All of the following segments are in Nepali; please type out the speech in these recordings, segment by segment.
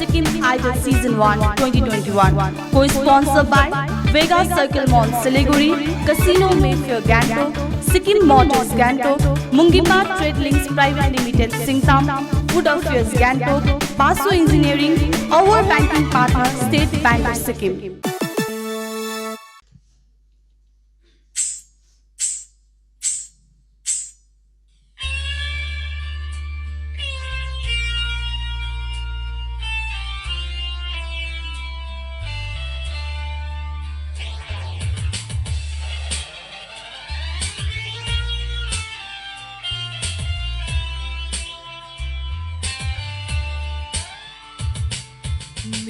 Sikkim Idol Season 1 2021. Co-sponsored by Vega Circle Mall Siliguri, Casino Mayfair Gangtok, Sikkim Motors Gangtok, Mungipa Trade Links Private Limited Singtam, Food Affairs Gangtok, Paso Engineering, our banking partner State Bank of Sikkim.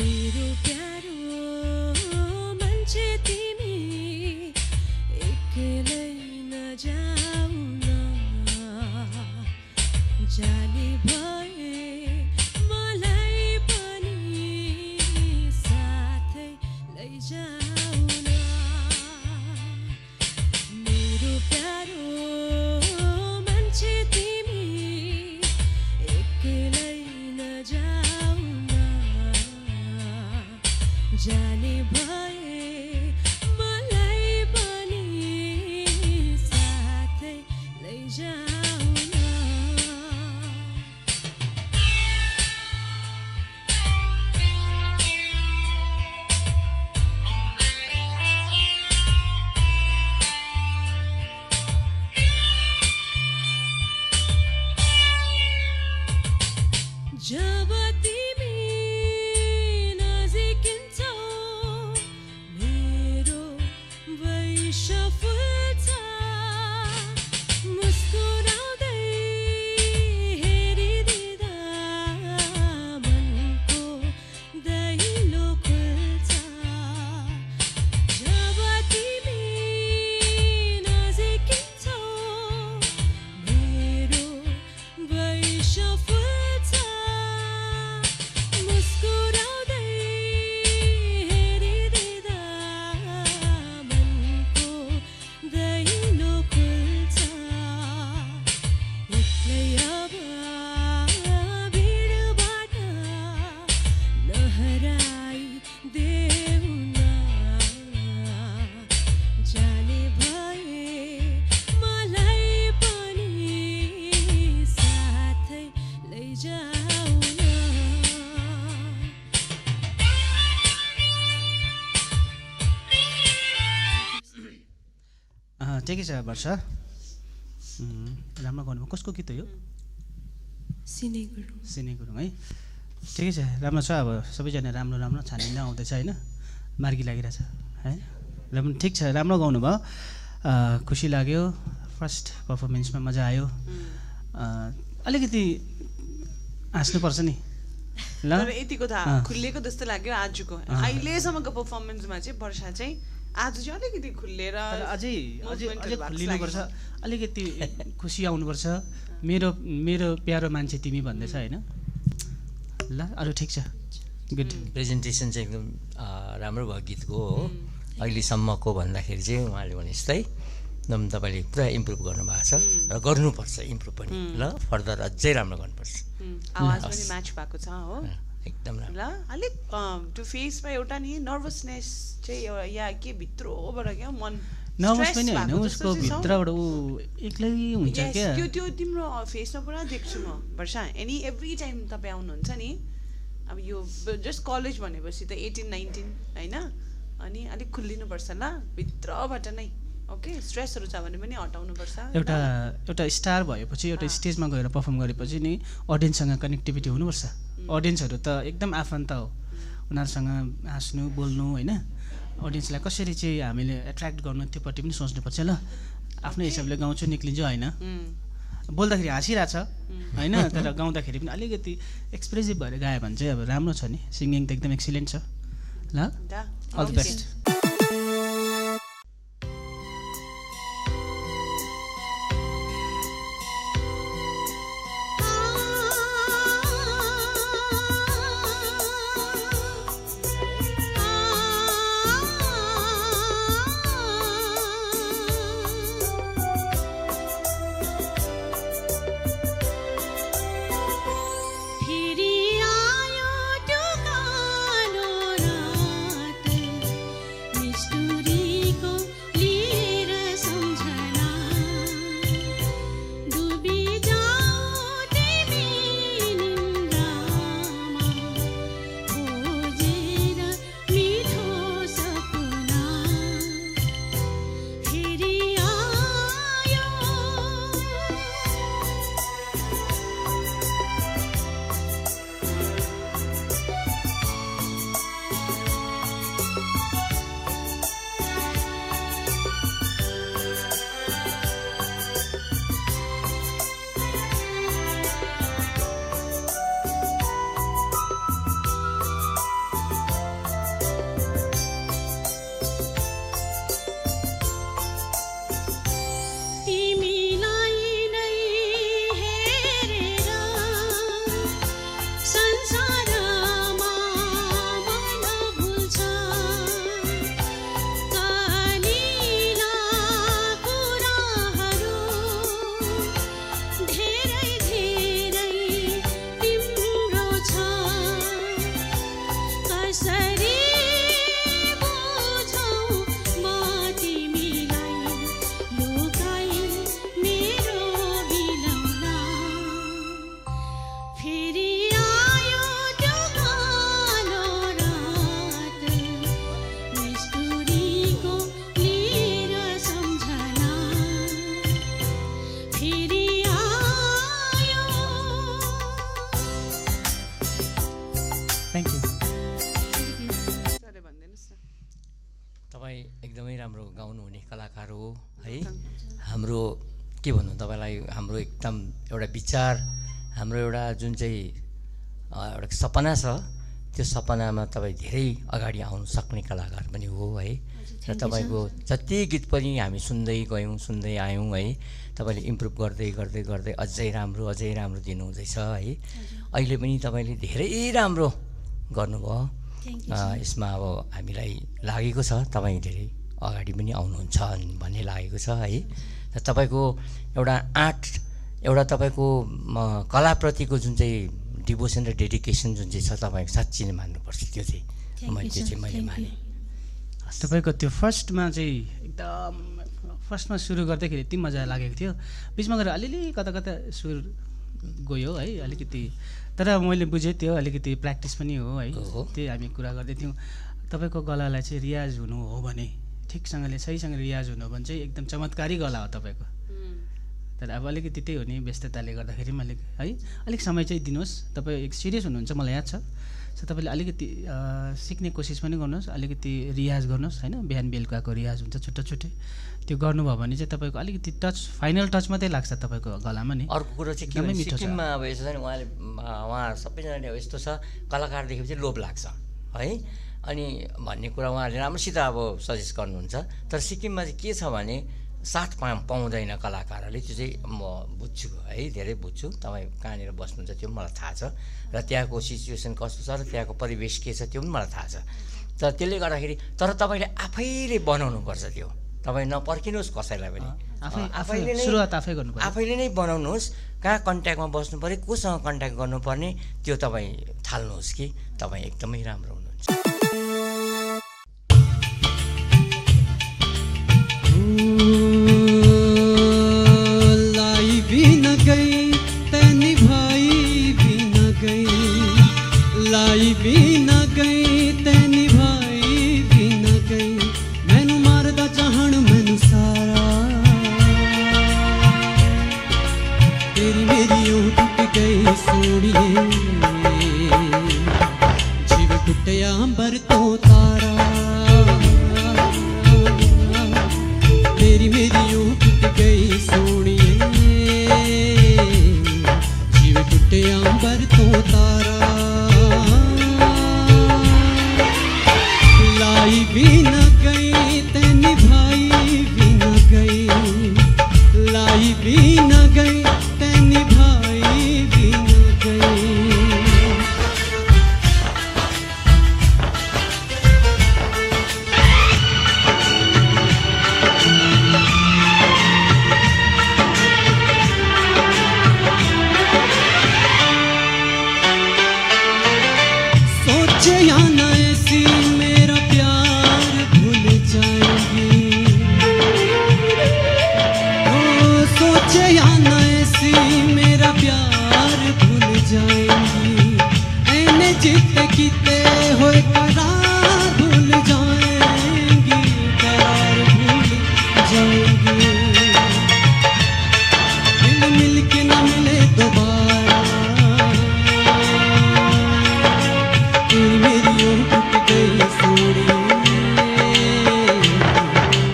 मेरो प्यारो मान्छे तिमी एक्लै नजाऊ न जाने भए मलाई पनि साथै लैजाऊ न मेरो प्यारो मान्छे तिमी एक्लै नजाऊ जाने भए मलाई पनि साथै लैजाऊ न जब तिमी नजिकिन्छौ मेरो वैश फुल्छ मुस्कुराउँदै हेरिदिँदा मनको दैलो खुल्छ जब तिमी नजिकिन्छौ मेरो वैश फुल्छ मुस्कुराउँदै हेरिदिँदा मनको दैलो खुल्छ एक्लै अब भिडबाट नहराइदेऊ न जाने भए मलाई पनि साथै लैजाऊ न ठिकै छ वर्ष राम्रो गाउनुभयो कसको गीत हो यो सिने गुरुङ सिने गुरुङ है ठिकै छ राम्रो छ अब सबैजना राम्रो राम्रो छानिँदै आउँदैछ होइन मार्गी लागिरहेछ है र पनि ठिक छ राम्रो गाउनुभयो खुसी लाग्यो फर्स्ट पर्फर्मेन्समा मजा आयो अलिकति हाँस्नुपर्छ नि ल तर यतिको थाहा खुलेको जस्तो लाग्यो आजको अहिलेसम्मको पर्फर्मेन्समा चाहिँ वर्षा चाहिँ आज चाहिँ अलिकति खुलेर अझै खुलिनुपर्छ अलिकति खुसी आउनुपर्छ मेरो मेरो प्यारो मान्छे तिमी भन्दैछ होइन ल अरू ठिक छ गुड प्रेजेन्टेसन चाहिँ एकदम राम्रो भयो गीतको हो अहिलेसम्मको भन्दाखेरि चाहिँ उहाँले भने जस्तै एकदम तपाईँले पुरा इम्प्रुभ गर्नुभएको छ र गर्नुपर्छ इम्प्रुभ पनि ल फर्दर अझै राम्रो गर्नुपर्छ आवाज पनि म्याच भएको छ हो एकदम राम्रो ल अलिक त्यो फेसमा एउटा नि नर्भसनेस चाहिँ या के भित्रबाट क्या मन नर्भस पनि होइन उसको भित्रबाट ऊ एक्लै हुन्छ क्या त्यो तिम्रो फेसमा पुरा देख्छु म वर्षा एभ्री टाइम तपाईँ आउनुहुन्छ नि अब यो जस्ट कलेज भनेपछि त 18-19 होइन अनि अलिक खुल्लिनुपर्छ ल भित्रबाट नै ओके स्ट्रेसहरू छ भने पनि हटाउनुपर्छ एउटा स्टार भएपछि एउटा स्टेजमा गएर पर्फर्म गरेपछि नि अडियन्ससँग कनेक्टिभिटी हुनुपर्छ अडियन्सहरू त एकदम आफन्त हो उनीहरूसँग हाँस्नु बोल्नु होइन अडियन्सलाई कसरी चाहिँ हामीले एट्र्याक्ट गर्नु त्योपट्टि पनि सोच्नुपर्छ ल आफ्नै हिसाबले गाउँछु निक्लिन्छु होइन बोल्दाखेरि हाँसिरहेछ होइन तर गाउँदाखेरि पनि अलिकति एक्सप्रेसिभ भएर गायो भने चाहिँ अब राम्रो छ नि सिङ्गिङ त एकदम एक्सिलेन्ट छ ल अल द बेस्ट फेरि आयो तपाईँ एकदमै राम्रो गाउनुहुने कलाकार हो है। हाम्रो के भन्नु तपाईँलाई, हाम्रो एकदम एउटा विचार, हाम्रो एउटा जुन चाहिँ एउटा सपना छ, त्यो सपनामा तपाईँ धेरै अगाडि आउनु सक्ने कलाकार पनि हो है। र तपाईँको जति गीत पनि हामी सुन्दै गयौँ, सुन्दै आयौँ है, तपाईँले इम्प्रुभ गर्दै गर्दै गर्दै अझै राम्रो दिनुहुँदैछ है। अहिले पनि तपाईँले धेरै राम्रो गर्नुभयो। यसमा अब हामीलाई लागेको छ तपाईँ धेरै अगाडि पनि आउनुहुन्छ भन्ने लागेको छ है। र तपाईँको एउटा आर्ट, एउटा तपाईँको कलाप्रतिको जुन चाहिँ डिभोसन र डेडिकेसन जुन चाहिँ छ तपाईँको, साँच्चै नै मान्नुपर्छ। त्यो चाहिँ मैले माने। तपाईँको त्यो फर्स्टमा चाहिँ एकदम फर्स्टमा सुरु गर्दाखेरि यति मजा लागेको थियो, बिचमा गएर अलिअलि कता कता सुर गयो है अलिकति, तर मैले बुझेँ त्यो अलिकति प्र्याक्टिस पनि हो है। त्यही हामी कुरा गर्दै थियौँ, तपाईँको गलालाई चाहिँ रियाज हुनु हो भने, ठिकसँगले सहीसँग रियाज हुनु हो भने चाहिँ एकदम चमत्कारी गला हो तपाईँको। तर अब अलिकति त्यही हो नि, व्यस्तताले गर्दाखेरि मैले है अलिक समय चाहिँ दिनुहोस्। तपाईँ एक सिरियस हुनुहुन्छ मलाई याद छ, सो तपाईँले अलिकति सिक्ने कोसिस पनि गर्नुहोस्, अलिकति रियाज गर्नुहोस् होइन। बिहान बेलुकाको रियाज हुन्छ छुट्टै छुट्टै, त्यो गर्नुभयो भने चाहिँ तपाईँको अलिकति टच, फाइनल टच मात्रै लाग्छ तपाईँको गलामा नि। अर्को कुरो चाहिँ के भने सिक्किममा अब यसो छ नि, उहाँ सबैजनाले यस्तो छ, कलाकार देखेपछि लोभ लाग्छ है अनि भन्ने कुरा उहाँहरूले राम्रोसित अब सजेस्ट गर्नुहुन्छ। तर सिक्किममा चाहिँ के छ भने साथ पाउँदैन कलाकारहरूले, त्यो चाहिँ म बुझ्छु है, धेरै बुझ्छु। तपाईँ कहाँनिर बस्नुहुन्छ त्यो पनि मलाई थाहा छ, र त्यहाँको सिचुएसन कस्तो छ र त्यहाँको परिवेश के छ त्यो पनि मलाई थाहा छ। तर त्यसले गर्दाखेरि तर तपाईँले आफैले बनाउनुपर्छ त्यो, तपाईँ नपर्खिनुहोस् कसैलाई पनि, आफैले नै सुरुवात आफै गर्नु पर्यो, आफैले नै बनाउनुहोस्। कहाँ कन्ट्याक्टमा बस्नु पऱ्यो, कोसँग कन्ट्याक्ट गर्नुपर्ने त्यो तपाईँ थाल्नुहोस् कि तपाईँ एकदमै राम्रो हुनुहुन्छ। लाई भी न गई तेनी भाई भी न गई, लाई भी न गई तेनी भाई भी न गई, मैनू मारदा चाहण मैनू सारा, तेरी मेरी ऊँ टुट गई सोनिए, जीव टुटिया अंबर तो तारा, तेरी मेरी यूं टूट गई सोनिए, जीव टूटे अंबर तो तारा, लाई भी न गई तेनी भाई भी न गई, लाई भी न गई तेनी भाई भी न गई। सोचे या न ऐसी मेरा प्यार भूल जाएंगी, ओ सोचे या न ऐसी मेरा प्यार भूल जाएंगी, ऐने जीते कीते होए करार भूल जाएंगी, करार भूल जाएंगी, मिल के न मिले दोबारा, तेरी मेरी यूं टूट गई सोनिए,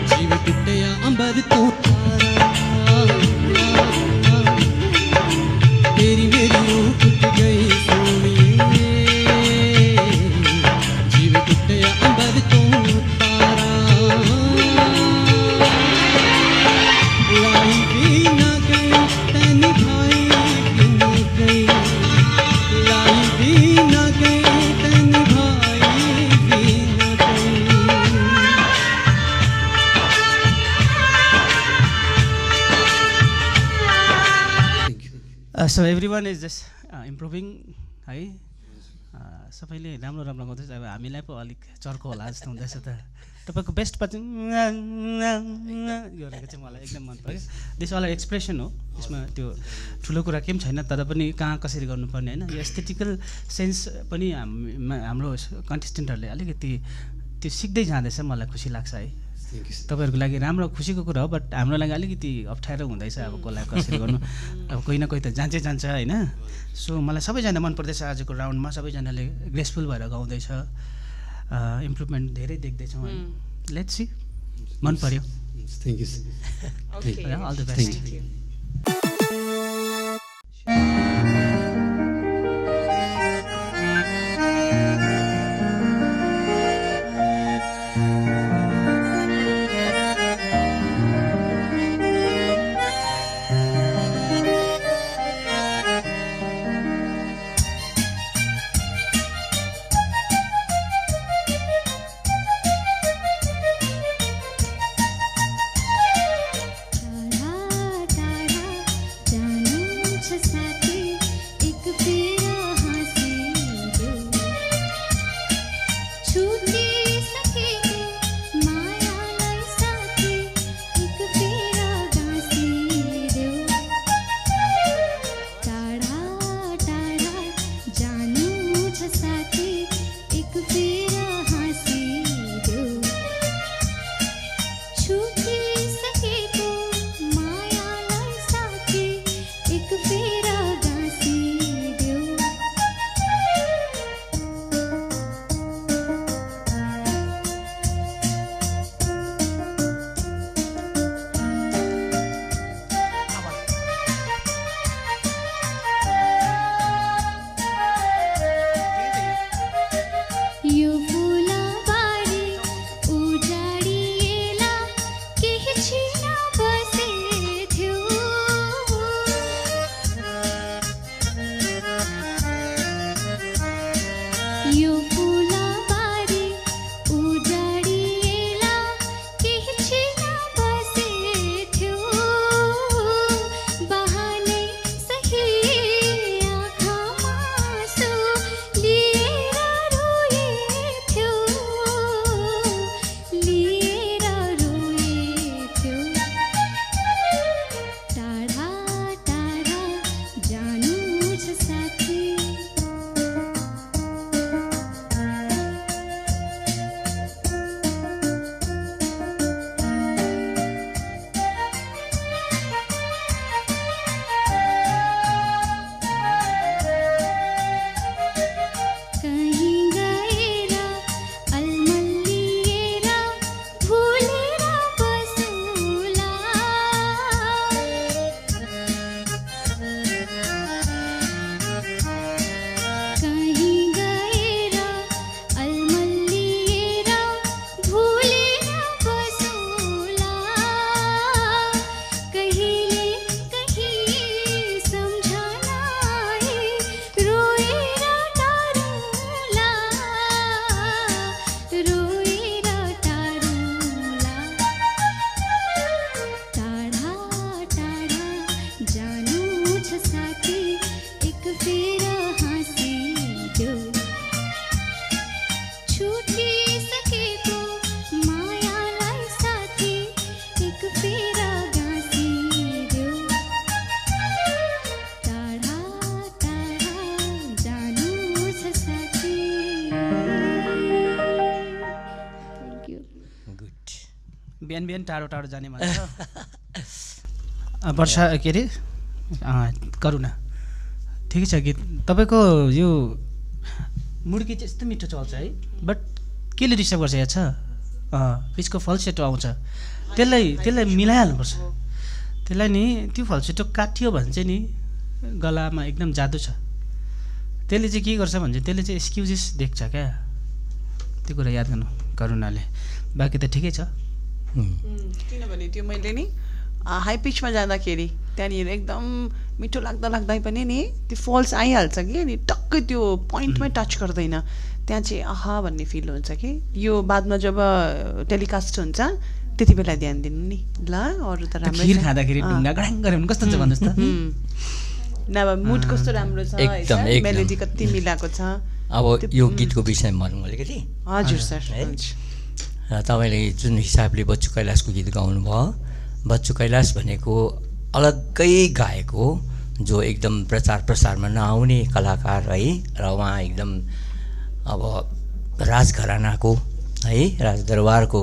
जीव टूटिया अंबर तो तारा, तेरी मेरी यूं टूट गई सोनिए, जीव टूटिया अंबर तो तारा, लाई भी न गई तेनी भाई भी न गई, लाई भी न गई तेनी भाई भी न गई। So every one is just improving है। सबैले राम्रो राम्रो गाउँदैछ, अब हामीलाई पो अलिक चर्को होला जस्तो हुँदैछ त। तपाईँको बेस्ट पछि गरेको चाहिँ मलाई एकदम मन पर्यो। दिस अल एक्सप्रेसन हो, यसमा त्यो ठुलो कुरा केही पनि छैन, तर पनि कहाँ कसरी गर्नुपर्ने होइन, यो एस्थेटिकल सेन्स पनि हाम्रो कन्टेस्टेन्टहरूले अलिकति त्यो सिक्दै जाँदैछ, मलाई खुसी लाग्छ है। तपाईँहरूको लागि राम्रो खुसीको कुरा हो, बट हाम्रो लागि अलिकति अप्ठ्यारो हुँदैछ अब कसलाई कसरी गर्नु, अब कोही न कोही त जान्छ होइन। सो मलाई सबैजना मन पर्दैछ आजको राउन्डमा, सबैजनाले ग्रेसफुल भएर गाउँदैछ, इम्प्रुभमेन्ट धेरै देख्दैछौँ है। लेट्स सी मन पर्यो thank you Okay. All the best Thank you. बिहान बिहान टाढो टाढो जाने भन्छ वर्षा के अरे करुणा ठिकै छ गीत तपाईँको यो मुड्की चाहिँ यस्तो मिठो चल्छ है बट केले डिस्टर्ब गर्छ याद छ पिचको फल्सेटो आउँछ त्यसलाई मिलाइहाल्नुपर्छ त्यसलाई नि त्यो फल्सेटो काटियो भने चाहिँ नि गलामा एकदम जादु छ त्यसले चाहिँ के गर्छ भने चाहिँ त्यसले चाहिँ एक्सक्युजेस देख्छ क्या त्यो कुरा याद गर्नु करुणाले बाँकी त ठिकै छ किनभने त्यो मैले नि हाई पिचमा जाँदाखेरि त्यहाँनिर एकदम मिठो लाग्दै पनि नि त्यो फल्स आइहाल्छ कि अनि टक्कै त्यो पोइन्टमै टच गर्दैन त्यहाँ चाहिँ आहा भन्ने फिल हुन्छ कि यो बादमा जब टेलिकास्ट हुन्छ त्यति बेला ध्यान दिनु नि ल अरू त राम्रो खिर खाँदाखेरि ढुङ्गा गडाङ गऱ्यो भने कस्तो हुन्छ भन्नुहोस् त नभए मुड कस्तो राम्रो छ एकदम मेलोडी कति मिलाएको छ अब यो गीतको विषयमा भनौँ अलिकति हजुर सर र तपाईँले जुन हिसाबले बच्चु कैलाशको गीत गाउनुभयो बच्चु कैलाश भनेको अलग्गै गायक हो जो एकदम प्रचार प्रसारमा नआउने कलाकार है र उहाँ एकदम अब राजघरानाको है राजदरबारको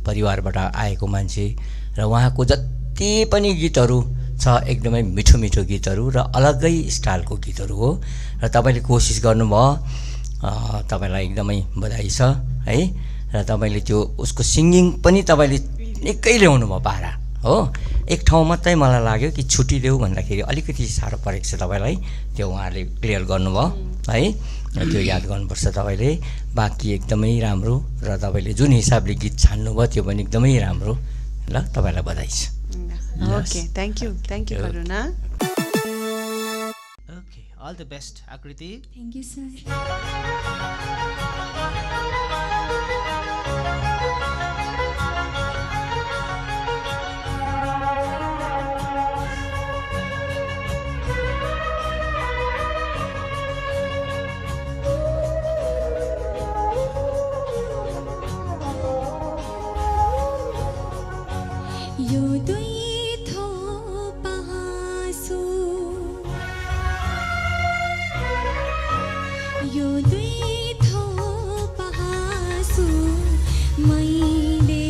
परिवारबाट आएको मान्छे र उहाँको जति पनि गीतहरू छ एकदमै मिठो मिठो गीतहरू र अलग्गै स्टाइलको गीतहरू हो र तपाईँले कोसिस गर्नुभयो तपाईँलाई एकदमै बधाई छ है र तपाईँले त्यो उसको सिङ्गिङ पनि तपाईँले निकै ल्याउनु भयो पारा हो। एक ठाउँ मात्रै मलाई लाग्यो कि छुट्टिदेऊ भन्दाखेरि अलिकति साह्रो परेको छ तपाईँलाई, त्यो उहाँहरूले क्लियर गर्नुभयो है, त्यो याद गर्नुपर्छ तपाईँले। बाँकी एकदमै राम्रो र तपाईँले जुन हिसाबले गीत छान्नुभयो त्यो पनि एकदमै राम्रो। ल तपाईँलाई बधाई छ। Okay, thank you Karuna. Okay, all the best Aakriti. Thank you sir. यो दुई थोप हाँसु, यो दुई थोप हाँसु मैले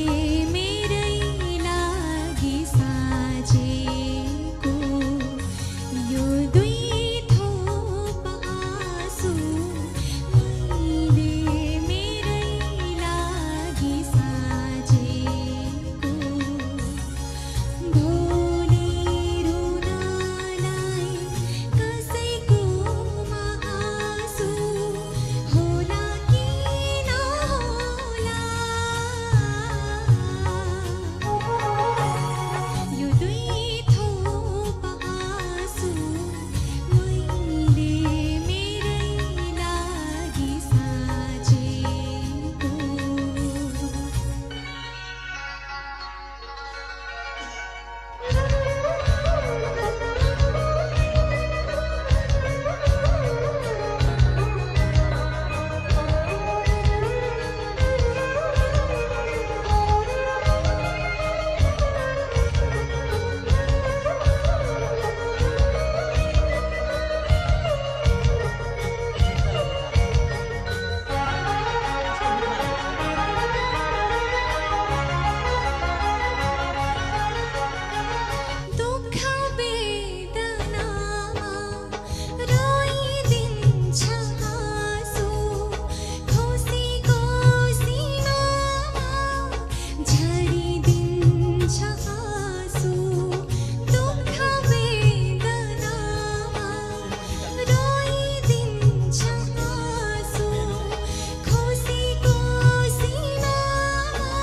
मेरै लागि साजेको। यो दुई थोप हाँसु मैले मेरै लागि साजेको। भोलि रुनलाई कसैकोमा आँसु होला कि नहोला। यो दुई थोप आँसु मैले मेरै लागि साजेको। दुःख वेदनामा रोइदिन्छ हाँसु, खुसीको सीमामा झरिदिन्छ आँसु। दुःख वेदनामा रोइदिन्छ हाँसु, खुसीको सीमामा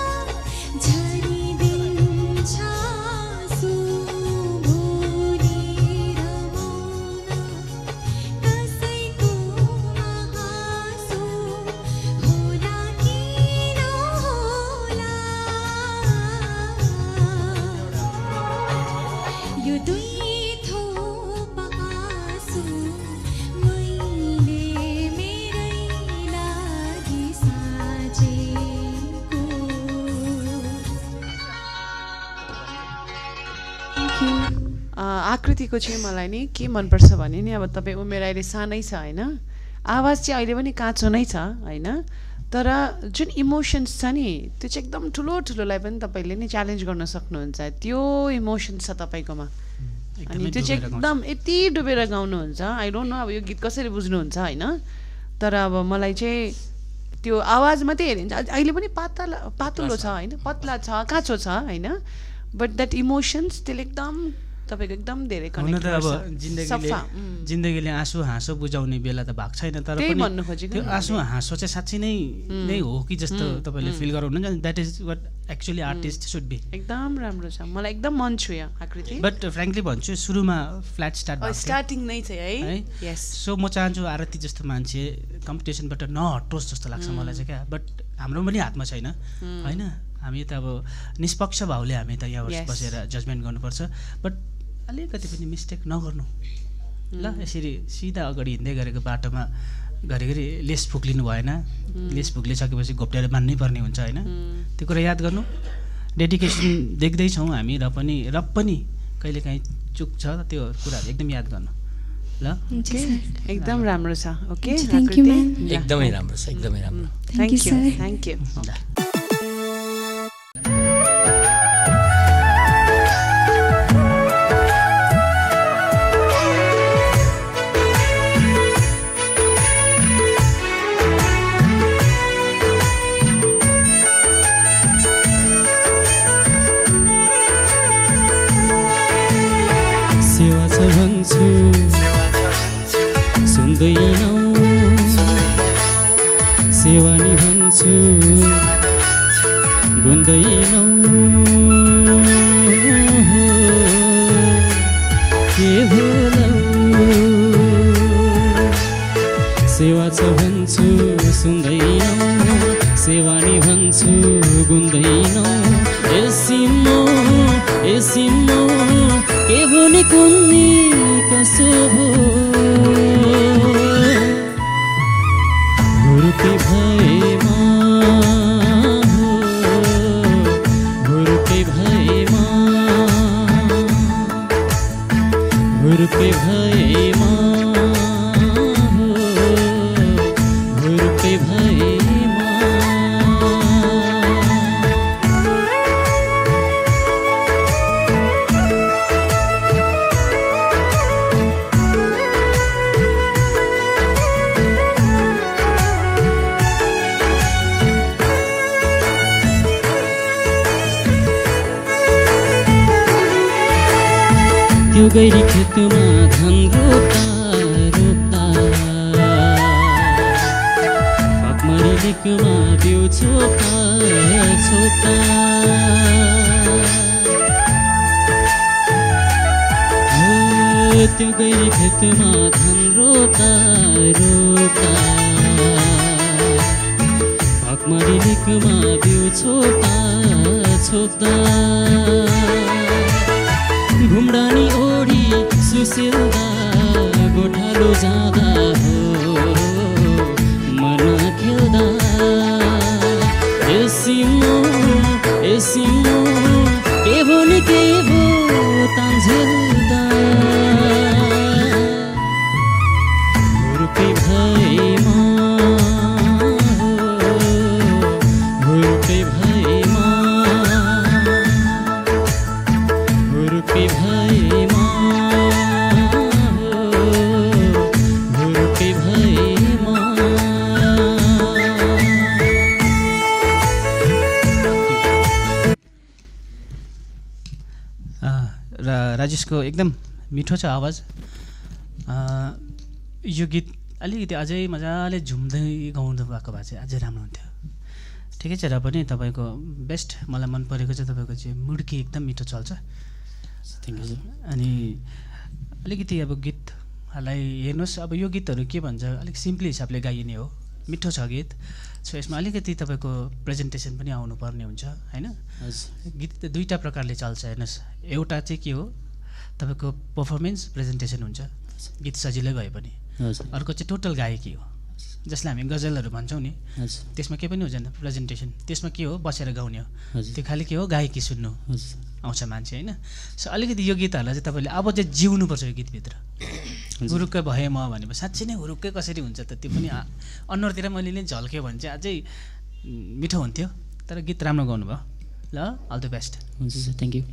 झरिदिन्छ आँसु। भोलि रमाउन कसैकोमा हाँसु होला कि नहोला। यो दुई थोप आँसु मैले मेरै लागि साजेको। आकृतिको चाहिँ मलाई नि के मनपर्छ भने नि, अब तपाईँ उमेर अहिले सानै छ होइन, आवाज चाहिँ अहिले पनि काँचो नै छ होइन, तर जुन इमोसन्स छ नि त्यो चाहिँ एकदम ठुलो ठुलोलाई पनि तपाईँले नि च्यालेन्ज गर्न सक्नुहुन्छ। त्यो इमोसन्स छ तपाईँकोमा, अनि त्यो चाहिँ एकदम यति डुबेर गाउनुहुन्छ। आई डोन्ट नो अब यो गीत कसरी बुझ्नुहुन्छ होइन, तर अब मलाई चाहिँ त्यो आवाज मात्रै हेरिन्छ अहिले पनि पातलो छ होइन, पतला छ, काँचो छ होइन, बट द्याट इमोसन्स त्यसले एकदम तपाईँको एकदम धेरै हुन कनेक्ट त अब सफा। जिन्दगीले आँसु हाँसो बुझाउने बेला त भएको छैन, तर त्यही पनि भन्नु खोजेको त्यो आँसु हाँसो चाहिँ साँच्चै नै हो कि जस्तो तपाईँले फिल गराउनुहुन्छ। That is what actually artist should be. एकदम राम्रो छ, मलाई एकदम मन छुयो आकृति। बट फ्रेङ्कली भन्छु सुरुमा फ्ल्याट स्टार्ट भएको थियो। स्टार्टिङ नै छ है, यस। सो म चाहन्छु आरती जस्तो मान्छे कम्पिटिसनबाट नहटोस् जस्तो लाग्छ मलाई चाहिँ क्या। बट हाम्रो पनि हातमा छैन होइन, हामी त अब निष्पक्ष भावले हामी त यहाँ Yes. बसेर जजमेन्ट गर्नुपर्छ। बट अलिकति पनि मिस्टेक नगर्नु ल। यसरी सिधा अगाडि हिँड्दै गरेको बाटोमा घरिघरि लेस फुक्लिनु भएन। लेस फुक्लिसकेपछि घोप्टेर बान्नै पर्ने हुन्छ होइन, त्यो कुरा याद गर्नु। डेडिकेसन देख्दैछौँ हामी, र पनि कहिलेकाहीँ चुक छ, त्यो कुराहरू एकदम याद गर्नु ल। एकदम राम्रो छ। Okay, Thank you, ma'am. एकदमै राम्रो छ, एकदमै राम्रो। Thank you, sir. Thank you. छ भन्छु सुन्दैनौ सेवा नि भन्छु गुन्दैनौ के भोलौ सेवा छ भन्छु सुन्दैनौ सेवा नि भन्छु गुन्दैनौ एसिमो के भने कुन्नी कसो भो हुर्के भएमा हुर्के भएमा हुर्के भएमा हुर्के भएमा त्यो गैरी खेतमा धान रोप्दा रोप्दा पाकमरी लेकमा बिउ छोप्दा छोप्दा त्यो गैरी खेतमा धान रोप्दा रोप्दा पाकमरी लेकमा बिउ छोप्दा छोप्दा घुम्रानी ओढी सुसिल्दा गोठालो जाँदा हो मन खेल्दा एसिमो के भने के भो तान्झेल्दा हुर्के भएमा हुर्के भएमा हुर्के भएमा हुर्के भएमा राजेशको एकदम मिठो छ आवाज। यो गीत अलिकति अझै मजाले झुम्दै गाउनु भएको भए चाहिँ अझै राम्रो हुन्थ्यो। ठिकै छ र पनि तपाईँको बेस्ट मलाई मन परेको चाहिँ तपाईँको चाहिँ मुड्की एकदम मिठो चल्छ। Thank you. अनि अलिकति अब गीतलाई हेर्नुहोस्, अब यो गीतहरू के भन्छ अलिक सिम्पली हिसाबले गाइने हो, मिठो छ गीत। सो यसमा अलिकति तपाईँको प्रेजेन्टेसन पनि आउनुपर्ने हुन्छ होइन। गीत त दुईवटा प्रकारले चल्छ हेर्नुहोस्। एउटा चाहिँ के हो तपाईँको पर्फर्मेन्स प्रेजेन्टेसन हुन्छ, गीत सजिलै गए पनि। अर्को चाहिँ टोटल गायकी हो, जसलाई हामी गजलहरू भन्छौँ नि। त्यसमा केही पनि हुँदैन प्रेजेन्टेसन, त्यसमा के हो बसेर गाउने हो, त्यो खालि के हो गायकी सुन्नु आउँछ मान्छे होइन। सो अलिकति यो गीतहरूलाई चाहिँ तपाईँले अब चाहिँ जिउनुपर्छ यो गीतभित्र। हुरुक्कै भए म भनेपछि साँच्चै नै हुरुक्कै कसरी हुन्छ त, त्यो पनि अनुहारतिर मैले नै झल्क्यो भने चाहिँ अझै मिठो हुन्थ्यो। तर गीत राम्रो गाउनुभयो, ल अल द बेस्ट। हुन्छ सर, थ्याङ्क यू।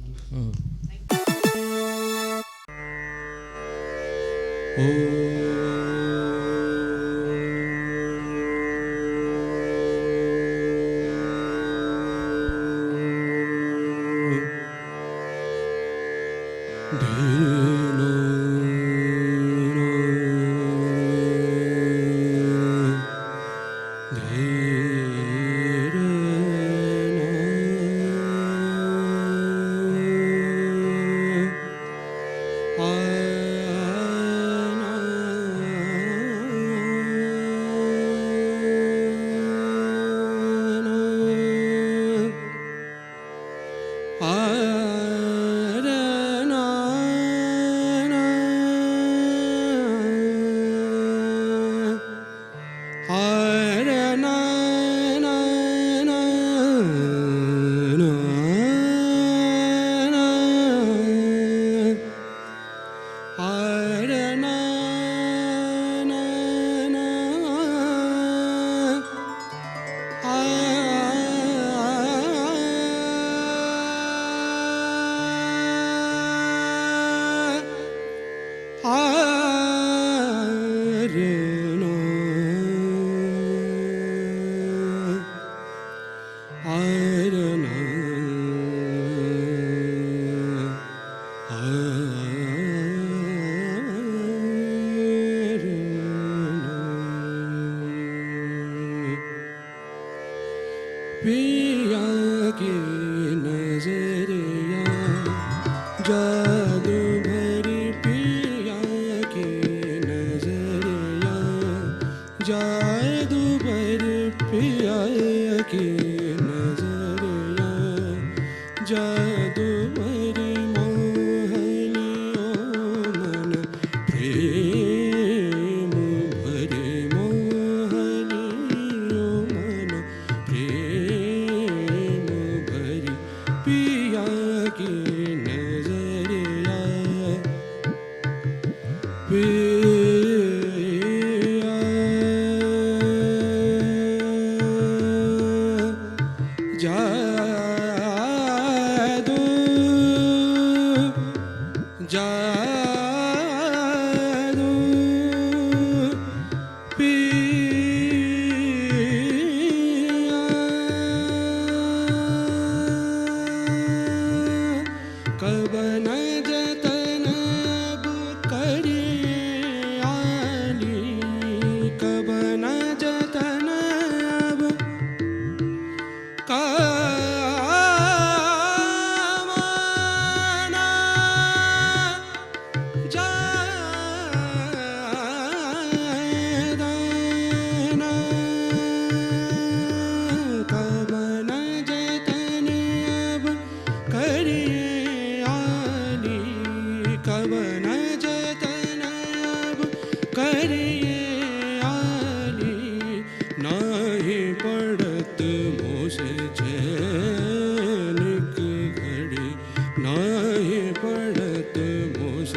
पिया की नजरिया जादू भरी पिया की नजरिया जादू भरी पिया की नजरिया जादू भरी मोहनियों मन प्रेम भरे मोहनियों मन प्रेम भरी पिया की नजरिया पिया जादू जादू पिया कब न जतन अब करिए आली कब न जतन अब कामना जादना कब न जतन अब करिए आली कब न जतन अब करिए आली नाही पड़त मोस चैनिक घड़ी नाही पड़त मोस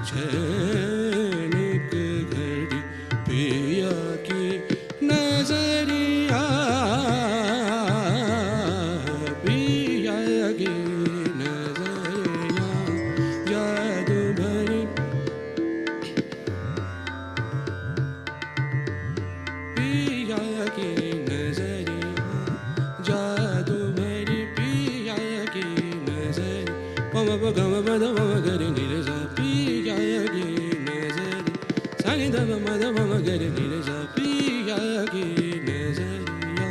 चैनिक घड़ी पिया की नजरिया पिया की नजरिया जादू भरी पिया की नजरिया जादू भरी पिया की नजर पम गम पद मम गरि निरे सा पिया की नजर सानि ध मद मम गरि निरे सा पिया की नजरिया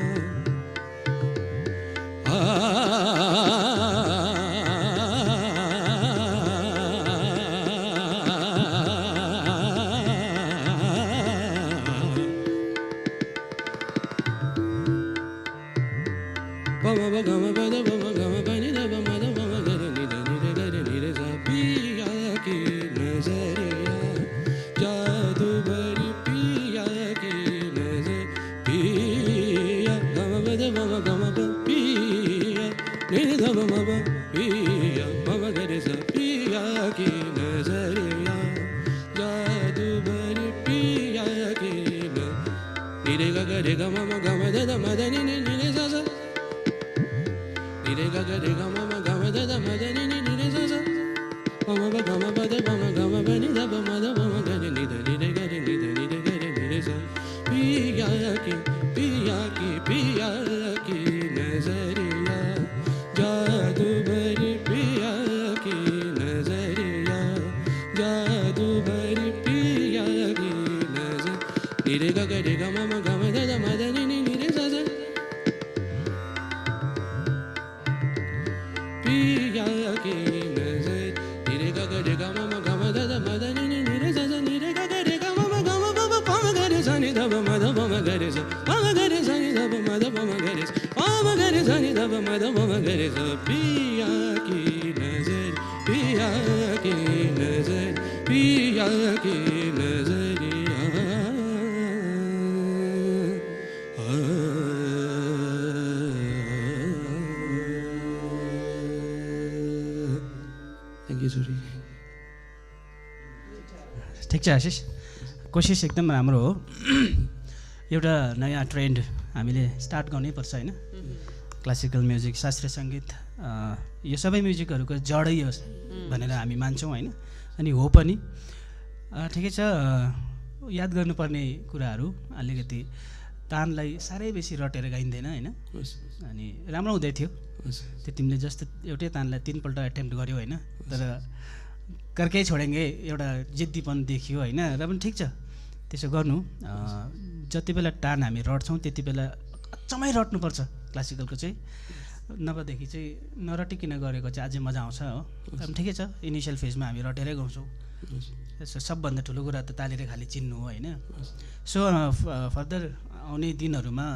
पम गम पद मम गम पनि ध मद मम गरि निरे सा पिया की नजरिया जादू भरी पिया की नजर पिया गम पद मम गम प पिया निरे ध मम प पिया मम गरि सा पिया की नजरिया जादू भरी पिया की निरे ग रे ग मम गम ध मद नि निरे सा सा निरे ग रे ग मम गम ध मद नि निरे सा सा मम प गम पद मम गम प नि ध मद मम गरि नि ध निरे ग रे निरे सा पिया की नजरिया जादू भरी पिया की नजरिया जादू भरी पिया की नजर निरे ग रे ग मम गम ध मद नि निरे सा सा पिया की नजर निरे ग रे ग मम गम ध मद नि निरे सा सा निरे ग रे ग मम गम प पम गरि सा नि ध मद मम गरि सा पम गरि सा नि ध मद मम गरि सा पम गरि सा नि ध मद मम गरि सा पिया की नजर पिया की नजर पिया की नजरिया थ्याङ्क यू छोरी ठिक छ आशिष कोसिस एकदम राम्रो हो एउटा नयाँ ट्रेन्ड हामीले स्टार्ट गर्नैपर्छ होइन क्लासिकल म्युजिक शास्त्रीय सङ्गीत यो सबै म्युजिकहरूको जडै हो भनेर हामी मान्छौँ होइन अनि हो पनि ठिकै छ याद गर्नुपर्ने कुराहरू अलिकति तानलाई साह्रै बेसी रटेर गाइँदैन होइन अनि राम्रो हुँदै थियो त्यो तिमीले जस्तो एउटै तानलाई 3 पल्ट एटेम्प्ट गर्यौ होइन तर कर्कै छोडेङ्गे एउटा जिद्दीपन देखियो होइन र पनि ठिक छ त्यसो गर्नु जति बेला तान हामी रट्छौँ त्यति बेला अचम्मै रट्नुपर्छ क्लासिकलको चाहिँ नभएदेखि चाहिँ नरटिकन गरेको चाहिँ अझै मजा आउँछ हो। अब ठिकै छ, इनिसियल फेजमा हामी रटेरै गाउँछौँ। यसो सबभन्दा ठुलो कुरा त तालीले खालि चिन्नु हो होइन। सो फर्दर आउने दिनहरूमा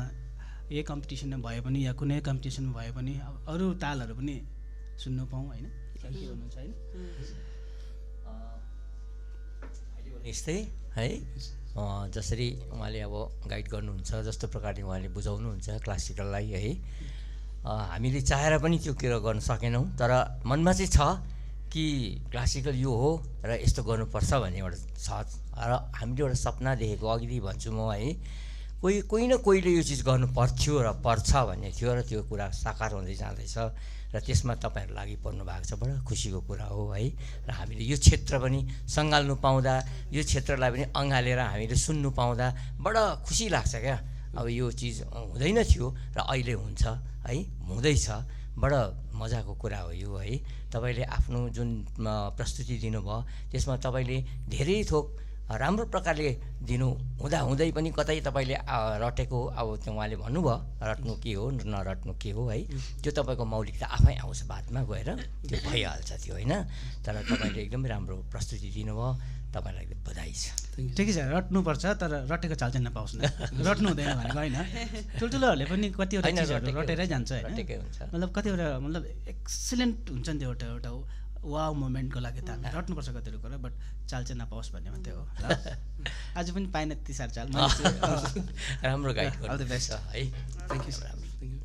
यही कम्पिटिसनमा भए पनि या कुनै कम्पिटिसनमा भए पनि अरू तालहरू पनि सुन्नु पाऊँ होइन। के भन्नुहुन्छ होइन? यस्तै है जसरी उहाँले अब गाइड गर्नुहुन्छ, जस्तो प्रकारले उहाँले बुझाउनुहुन्छ क्लासिकललाई है, हामीले चाहेर पनि त्यो कुरा गर्न सकेनौँ, तर मनमा चाहिँ छ कि क्लासिकल यो हो र यस्तो गर्नुपर्छ भन्ने एउटा छ र हामीले एउटा सपना देखेको। अघिदेखि भन्छु म है, कोही न कोहीले यो चिज गर्नु पर्थ्यो र पर्छ भन्ने थियो र त्यो कुरा साकार हुँदै जाँदैछ र त्यसमा तपाईँहरू लागि पर्नु भएको छ। बडा खुसीको कुरा हो है। र हामीले यो क्षेत्र पनि सँगाल्नु पाउँदा, यो क्षेत्रलाई पनि अँगालेर हामीले सुन्नु पाउँदा बडा खुसी लाग्छ क्या। अब यो चिज हुँदैन थियो र अहिले हुन्छ है, हुँदैछ। बडा मजाको कुरा हो यो है। तपाईँले आफ्नो जुन प्रस्तुति दिनुभयो त्यसमा तपाईँले धेरै थोक राम्रो प्रकारले दिनु हुँदै पनि कतै तपाईँले रटेको अब त्यो उहाँले भन्नुभयो रट्नु के हो नरट्नु के हो है, त्यो तपाईँको मौलिकता आफै आउँछ बादमा गएर, त्यो भइहाल्छ त्यो होइन। तर तपाईँले एकदमै राम्रो प्रस्तुति दिनुभयो, तपाईँलाई एकदम बधाई छ। ठिकै छ, रट्नुपर्छ तर रटेको चाल चाहिँ नपाओस् न, रट्नु हुँदैन भनेको होइन। ठुल्ठुलोहरूले पनि कतिवटा चिजहरू रटेरै जान्छ होइन। मतलब कतिवटा मतलब एक्सिलेन्ट हुन्छ नि त्यो एउटा वाउ मोमेन्टको लागि त हामी रट्नुपर्छ कतिवटा कुरा, बट चाल चाहिँ नपाओस् भन्ने मात्रै हो। आज पनि पाएन त्यति साह्रो चाल। राम्रो गाइड अल द बेस्ट है।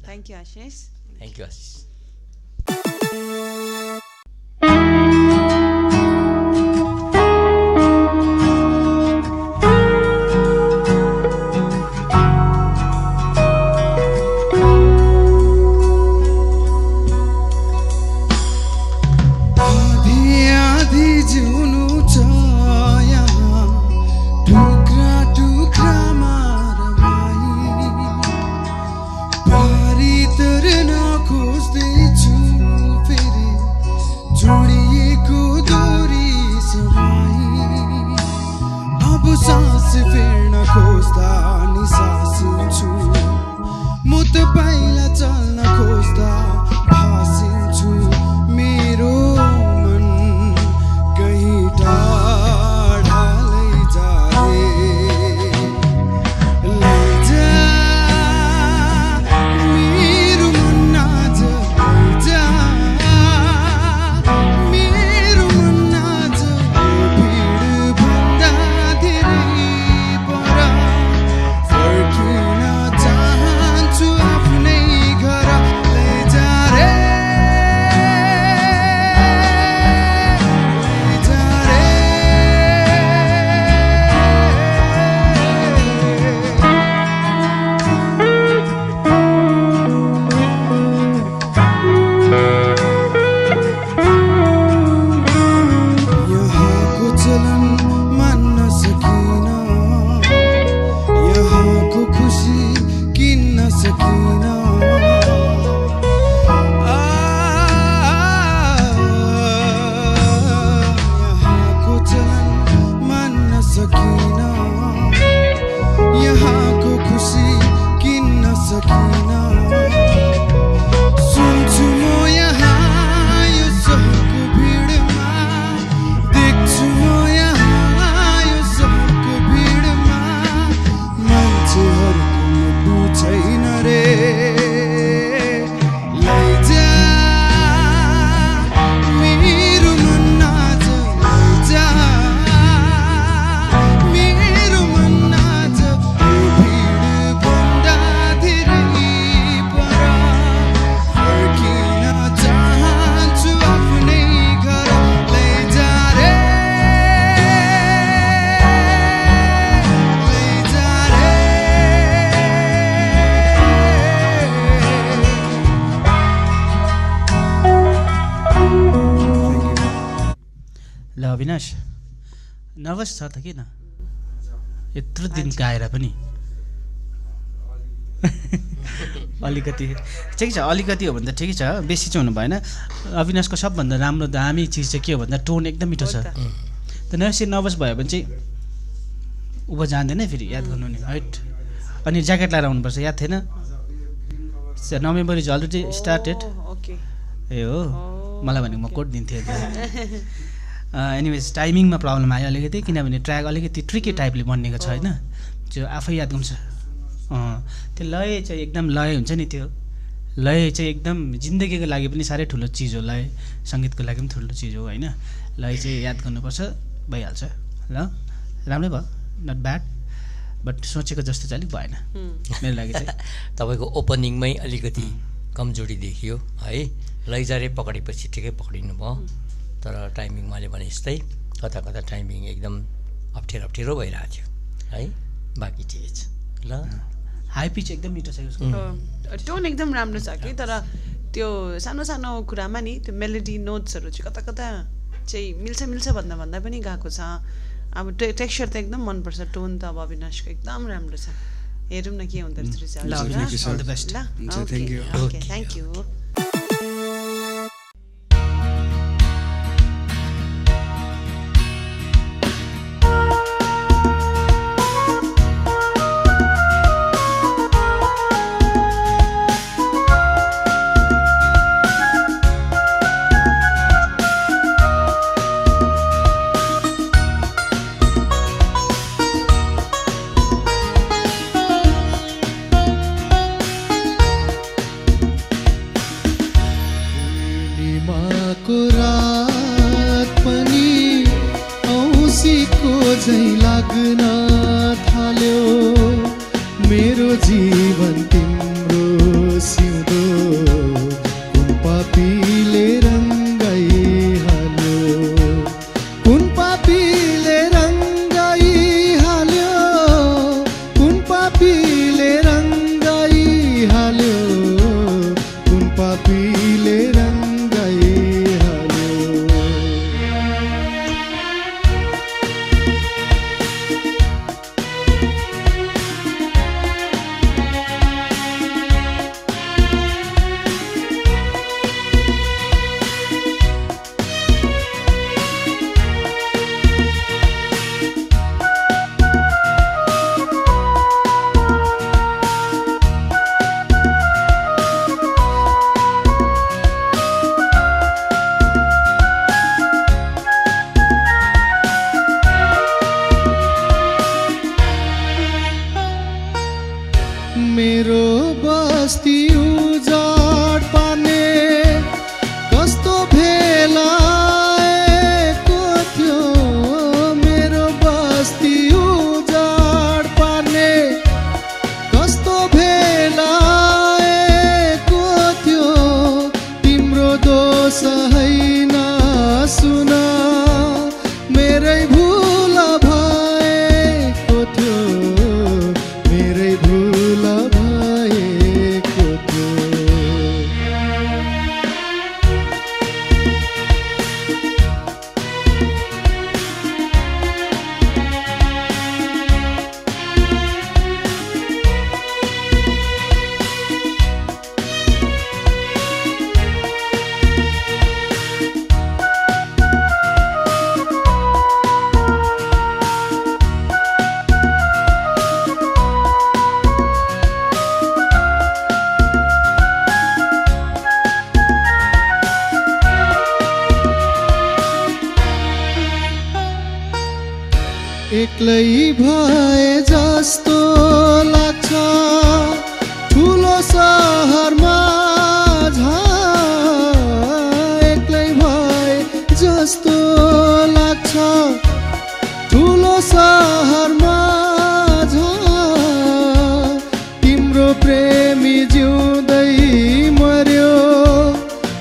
Thank you Ashish. Thank you Ashish. Avinash nervous छ त किन यत्रो दिन गाएर पनि अलिकति ठिक छ अलिकति हो भने त ठिकै छ बेसी चाहिँ हुनु भएन अविनाशको सबभन्दा राम्रो दामी चिज चाहिँ के हो भन्दा टोन एकदम मिठो छ त नर्सी नर्भस भयो भने चाहिँ ऊभो जान्दैन फेरि याद गर्नु नि हाइट अनि ज्याकेट लगाएर आउनुपर्छ याद थिएन November is already started okay ए हो मलाई भनेको म कोड दिन्थेँ एनिवेज टाइमिङमा प्रब्लम आयो अलिकति किनभने ट्र्याक अलिकति ट्रिकी टाइपले बनिएको छ होइन त्यो आफै याद गर्छ त्यो लय चाहिँ एकदम लय हुन्छ नि त्यो लय चाहिँ एकदम जिन्दगीको लागि पनि साह्रै ठुलो चिज हो लय सङ्गीतको लागि पनि ठुलो चिज हो होइन लय चाहिँ याद गर्नुपर्छ भइहाल्छ ल राम्रै भयो नट ब्याड बट सोचेको जस्तो चाहिँ अलिक भएन मेरो लागि चाहिँ तपाईँको ओपनिङमै अलिकति कमजोरी देखियो है लैजारे पक्रेपछि ठिकै पक्रिनु भयो तर टाइमिङ मैले भने जस्तै कता कता टाइमिङ एकदम अप्ठ्यारो भइरहेको थियो है बाँकी ठिकै छ ल हाई पिच एकदम मिठो छ उसको टोन एकदम राम्रो छ कि तर त्यो सानो सानो कुरामा नि त्यो मेलोडी नोट्सहरू चाहिँ कता कता चाहिँ मिल्छ भन्दा पनि गएको छ अब टेक्स्चर त एकदम मनपर्छ टोन त अब अविनाशको एकदम राम्रो छ हेरौँ न के हुँदो रहेछ ल Avinash all the best okay thank you पूर्णिमाको रात पनि औँसीको झैँ लाग्न थाल्यो मेरो जीवन तिम्रो सिउँदो कुन पापीले रङ्गाइहाल्यो कुन पापीले रङ्गाइहाल्यो कुन पापीले रङ्गाइहाल्यो कुन पापीले मेरो बस्ती उजाड पार्ने कस्तो भेला आएको थियो मेरो बस्ती उजाड पार्ने कस्तो भेला आएको थियो तिम्रो दोष होइन सुन मेरै भुल भएको थियो मेरै भुल भएको थियो एक्लै भए जस्तो लाग्छ ठुलो सहरमा एक्लै भए जस्तो लाग्छ ठुलो सहरमा तिम्रो प्रेमी जिउँदै मर्यो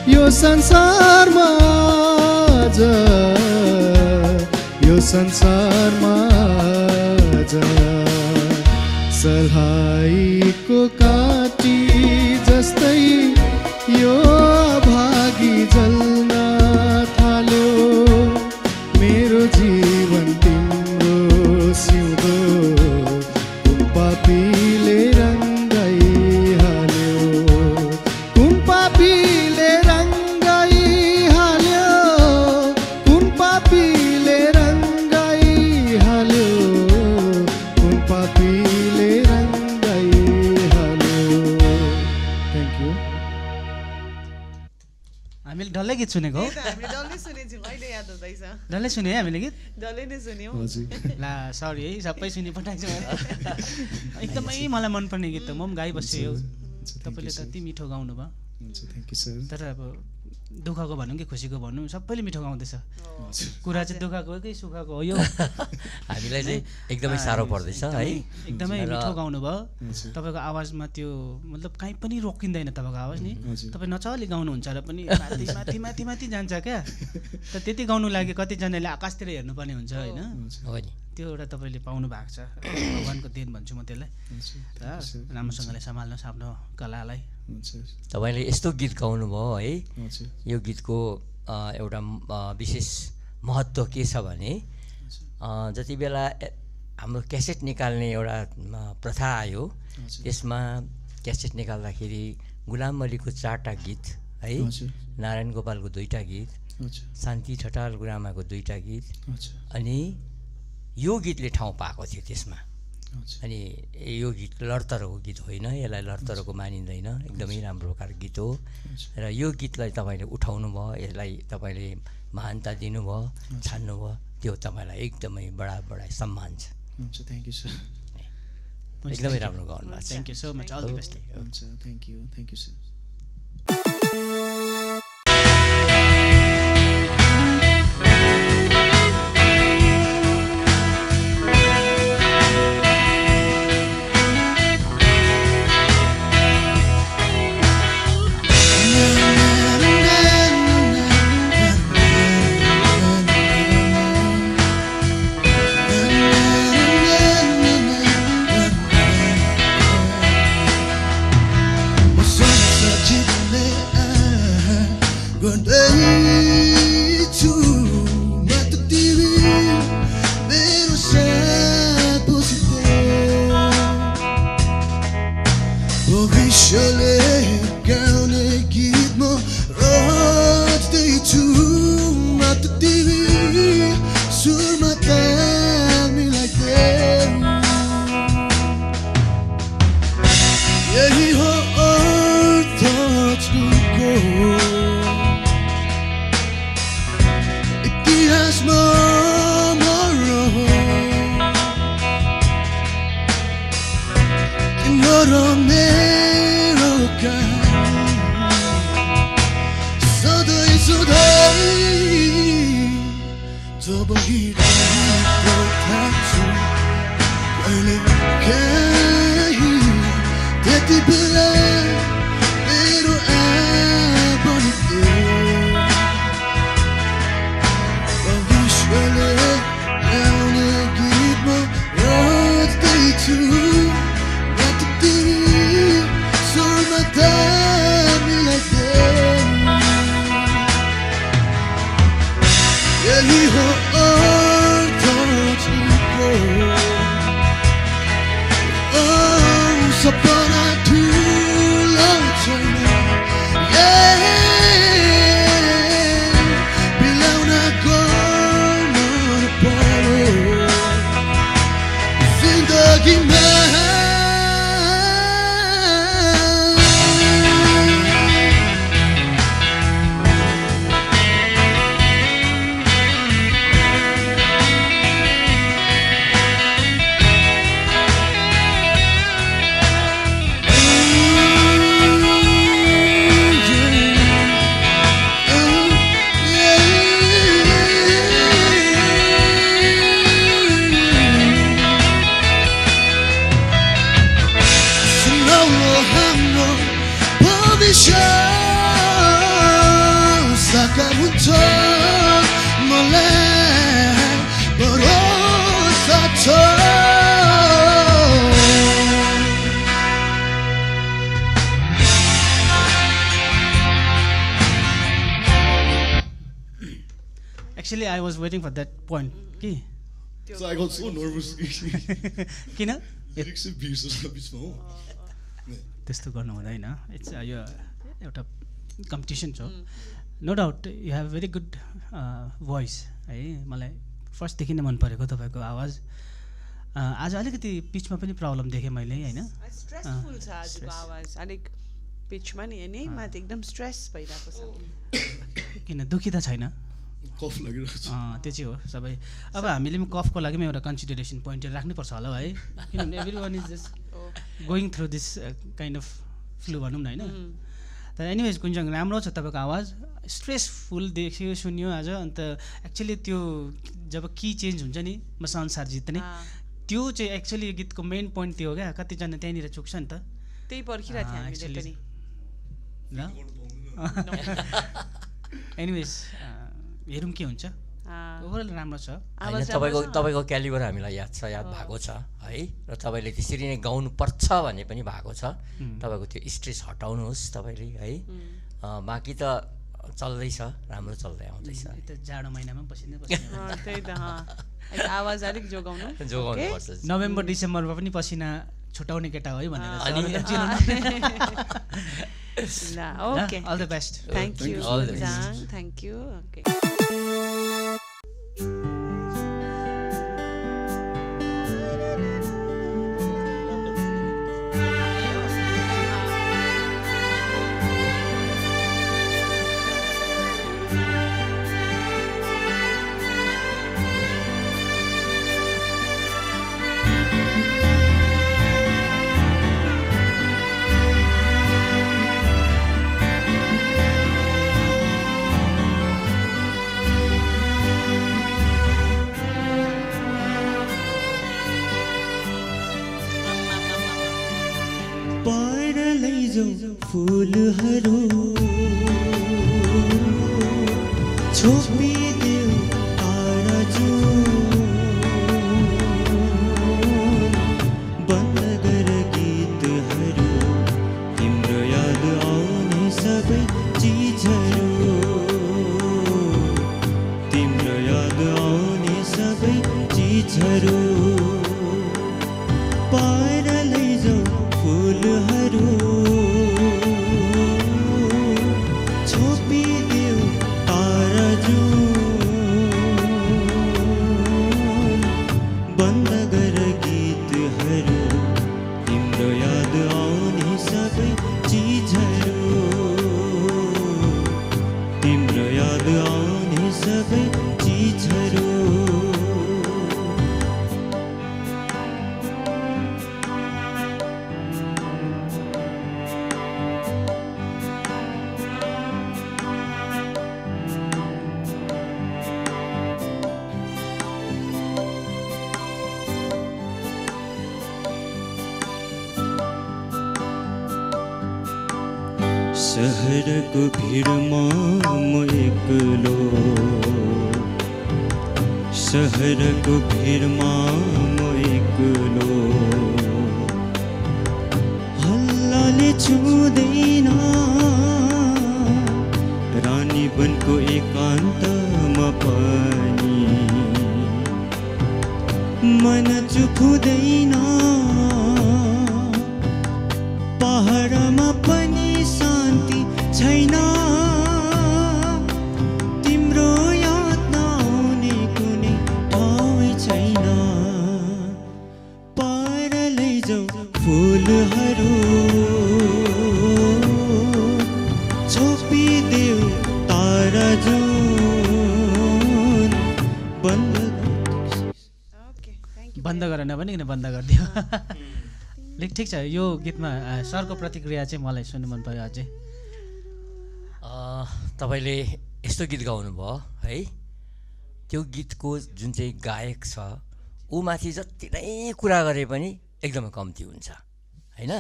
यो संसारमा यो संसारमा सल्हाइको काटी जस्तै यो भागी जल्न थाल्यो मेरो जीवन तिम्रो सिउँदो कुन पापीले रङ्गाइहाल्यो कुन पापीले रङ्गाइहाल्यो कुन पापीले रङ्गाइहाल्यो कुन पापीले रङ्गाइहाल्यो थ्याङ्क यू हामीले डल्लै गीत सुनेको हो हामीले डल्लै सुनेछौँ अहिले याद हुँदैछ डल्लै सुने है हामीले गीत डल्लै नै सुन्यौँ हजुर ला सरी है सबै सुनिपठाएको छु एकदमै मलाई मनपर्ने गीत त म पनि गाइबस्छु यो तपाईँले त यति मिठो गाउनु भयो हुन्छ थ्याङ्क यू सर तर अब दुःखको भनौँ कि खुसीको भनौँ सबैले मिठो गाउँदैछ कुरा चाहिँ दुःखको हो कि सुखको हो यो हामीलाई चाहिँ एकदमै साह्रो पर्दैछ है एकदमै र- मिठो गाउनु भयो हजुर तपाईँको आवाजमा त्यो मतलब कहीँ पनि रोकिँदैन तपाईँको आवाज नि हजुर। तपाईँ नचली गाउनुहुन्छ र पनि माथि माथि माथि माथि जान्छ क्या त त्यति गाउनु लागि कतिजनाले आकाशतिर हेर्नुपर्ने हुन्छ होइन हो नि त्यो एउटा तपाईँले पाउनु भएको छ भगवान्को देन भन्छु म त्यसलाई हजुर र राम्रोसँगले सम्हाल्नुहोस् आफ्नो कलालाई हुन्छ तपाईँले यस्तो गीत गाउनुभयो है हजुर यो गीतको एउटा विशेष महत्त्व के छ भने जति बेला हाम्रो क्यासेट निकाल्ने एउटा प्रथा आयो हजुर। त्यसमा क्यासेट निकाल्दाखेरि गुलाम अलीको 4टा गीत है हजुर। नारायण गोपालको 2टा गीत हजुर शान्ति ठटाल गुरामाको 2टा गीत हजुर अनि यो गीतले ठाउँ पाएको थियो त्यसमा हजुर अनि यो गीत लडतरको गीत होइन यसलाई लडतरको मानिँदैन एकदमै राम्रो खालको गीत हो र यो गीतलाई तपाईँले उठाउनु भयो यसलाई तपाईँले महानता दिनुभयो छान्नुभयो त्यो तपाईँलाई एकदमै बडा बडा सम्मान छ हुन्छ थ्याङ्क यू सर एकदमै राम्रो गाउनु भएको छ thank you so much all the best हुन्छ थ्याङ्क यू सर यही हो अर्थ छुको इतिहासमा मरहो तिम्रो मेरो कहानी सधैँ सधैँ जब गीत थाक्छु कहिले काहीँ त्यति बेला मेरो आँपन भविष्यले ल्याउने गीतमा रच्दैछु राति स्वरमा तामीलाई यही हो अर्थ छुको सपना ठुलो छैन बिलाउन गर्नु पर्यो जिन्दगीमा साकार हुन्छ मलाई भरोसा छ actually I was waiting for that point कि So I got so nervous. किन Lyrics चाहिँ बिर्सेर बिचमा हो त्यस्तो गर्नु हुँदैन इट्स यो एउटा कम्पिटिसन छ no doubt you have very good voice है मलाई फर्स्टदेखि नै मन परेको तपाईँको आवाज आज अलिकति पिचमा पनि प्रब्लम देखेँ मैले होइन स्ट्रेसफुल छ आजको आवाज अलिक पिचमा नि होइन माथि एकदम स्ट्रेस भइरहेको छ किन दुखी त छैन कफ लागिरहेको छ त्यो चाहिँ हो सबै अब हामीले पनि कफको लागि पनि एउटा कन्सिडरेसन पोइन्टहरू राख्नुपर्छ होला है किनभने every one is just going through this kind of flu भनौँ न होइन तर एनिवेज कुञ्जङ राम्रो छ तपाईँको आवाज स्ट्रेसफुल देख्यो सुन्यो आज अन्त एक्चुअली त्यो जब की चेन्ज हुन्छ नि म संसार जित्ने त्यो चाहिँ एक्चुअली यो गीतको मेन पोइन्ट त्यो हो क्या कतिजना त्यहाँनिर चुक्छ नि त त्यही पर्खिरहेको थिएँ हामीले पनि एनिवेज हेरौँ के हुन्छ ओभरअल राम्रो छ होइन तपाईँको क्यालिबर हामीलाई याद भएको छ है र तपाईँले त्यसरी नै गाउनुपर्छ भन्ने पनि भएको छ तपाईँको त्यो स्ट्रेस हटाउनुहोस् तपाईँले है बाँकी त चल्दैछ राम्रो चल्दै आउँदैछ त्यो जाडो महिनामा बसिँदै त्यही त आवाज अलिक जोगाउनुपर्छ नोभेम्बर डिसेम्बरमा पनि पसिना छुटाउने केटा हो है भनेर okay all the best thank you thank you okay फुलहरू छोपिदेऊ तारा बन्द गर गीतहरू तिम्रो याद आउने सबै चिजहरू तिम्रो याद आउने सबै चिजहरू पाएर लैजाऊ फुलहरू सहरको भिडमा म एक्लो सहरको भिडमा म एक्लो हल्लाले छुँदैन रानी बनको एकान्तमा पनि मन चुप हुँदैन पहाडमा पनि शान्ति छैन तिम्रो याद नआउने कुनै ठाउँ छैन पार लैजाऊ फुलहरू छोपिदेऊ तारा जुन बन्द गरेन भने किन बन्द गरिदियो ठिक छ यो गीतमा सरको प्रतिक्रिया चाहिँ मलाई सुन्नु मन पर्यो अझै तपाईँले यस्तो गीत गाउनुभयो है त्यो गीतको जुन चाहिँ गायक छ ऊ माथि जति नै कुरा गरे पनि एकदमै कम्ती हुन्छ होइन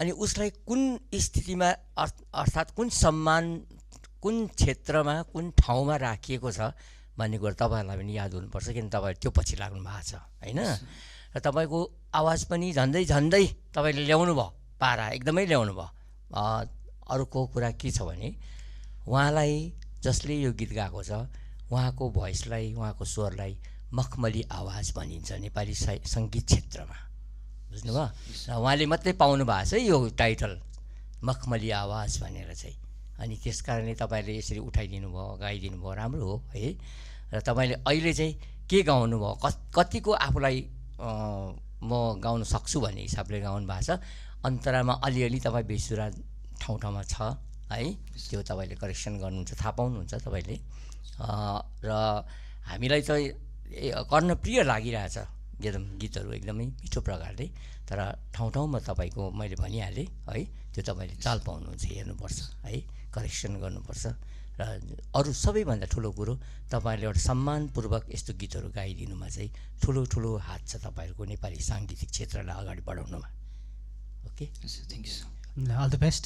अनि उसलाई कुन स्थितिमा अर्थात् कुन सम्मान कुन क्षेत्रमा कुन ठाउँमा राखिएको छ भन्ने कुरो तपाईँहरूलाई पनि याद हुनुपर्छ किन तपाईँ त्यो पछि लाग्नु भएको छ होइन र तपाईँको आवाज पनि झन्डै झन्डै तपाईँले ल्याउनु भयो पारा एकदमै ल्याउनु भयो अर्को कुरा के छ भने उहाँलाई जसले यो गीत गाएको छ उहाँको भोइसलाई उहाँको स्वरलाई मखमली आवाज भनिन्छ नेपाली सङ्गीत क्षेत्रमा बुझ्नुभयो र उहाँले मात्रै पाउनु भएको छ यो टाइटल मखमली आवाज भनेर चाहिँ अनि त्यस कारणले तपाईँले यसरी उठाइदिनु भयो गाइदिनु भयो राम्रो हो है र तपाईँले अहिले चाहिँ के गाउनु भयो कतिको आफूलाई म गाउन सक्छु भन्ने हिसाबले गाउनु भएको छ अन्तरामा अलिअलि तपाईँ बेसुरा ठाउँ ठाउँमा छ है, त्यो तपाईँले करेक्सन गर्नुहुन्छ, थाहा पाउनुहुन्छ तपाईँले। र हामीलाई चाहिँ कर्णप्रिय लागिरहेछ एकदम गीतहरू एकदमै मिठो प्रकारले, तर ठाउँ ठाउँमा तपाईँको मैले भनिहालेँ है, त्यो तपाईँले चाल पाउनुहुन्छ, हेर्नुपर्छ है, करेक्सन गर्नुपर्छ। र अरू सबैभन्दा ठुलो कुरो तपाईँहरूले एउटा सम्मानपूर्वक यस्तो गीतहरू गाइदिनुमा चाहिँ ठुलो ठुलो हात छ तपाईँहरूको नेपाली साङ्गीतिक क्षेत्रलाई अगाडि बढाउनुमा। Okay, thank you sir. All the best.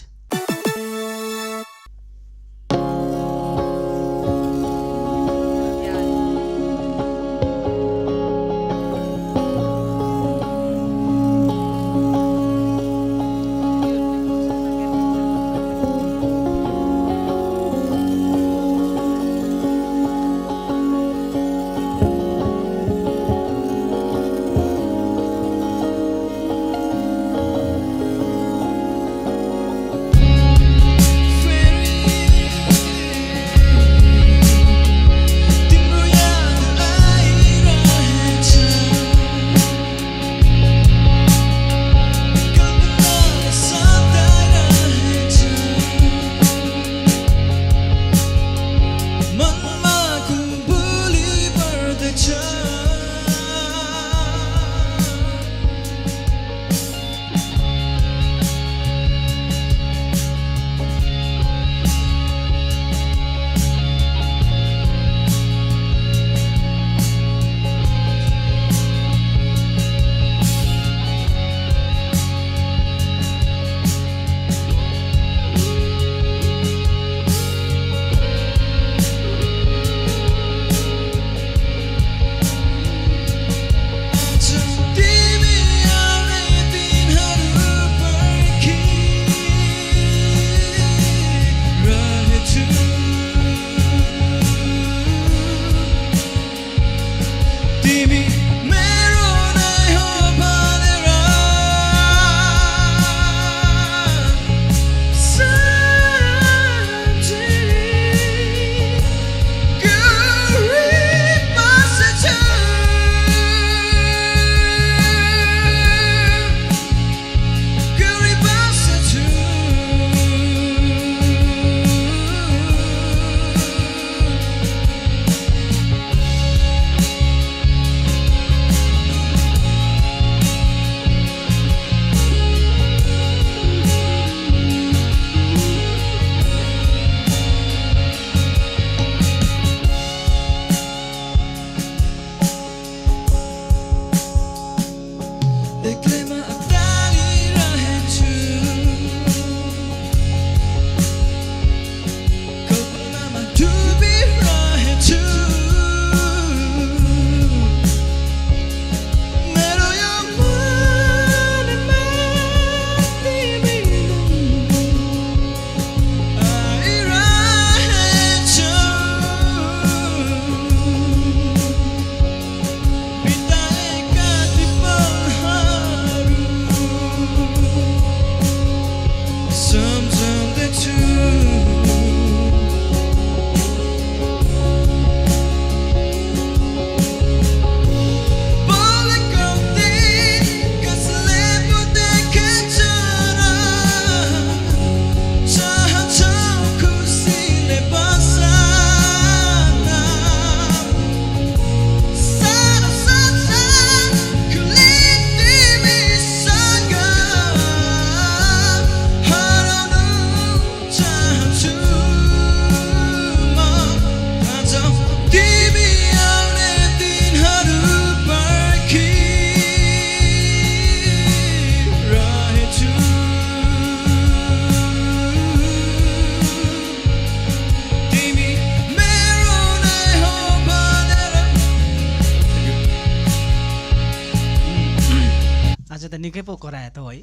त निकै पो करायो त है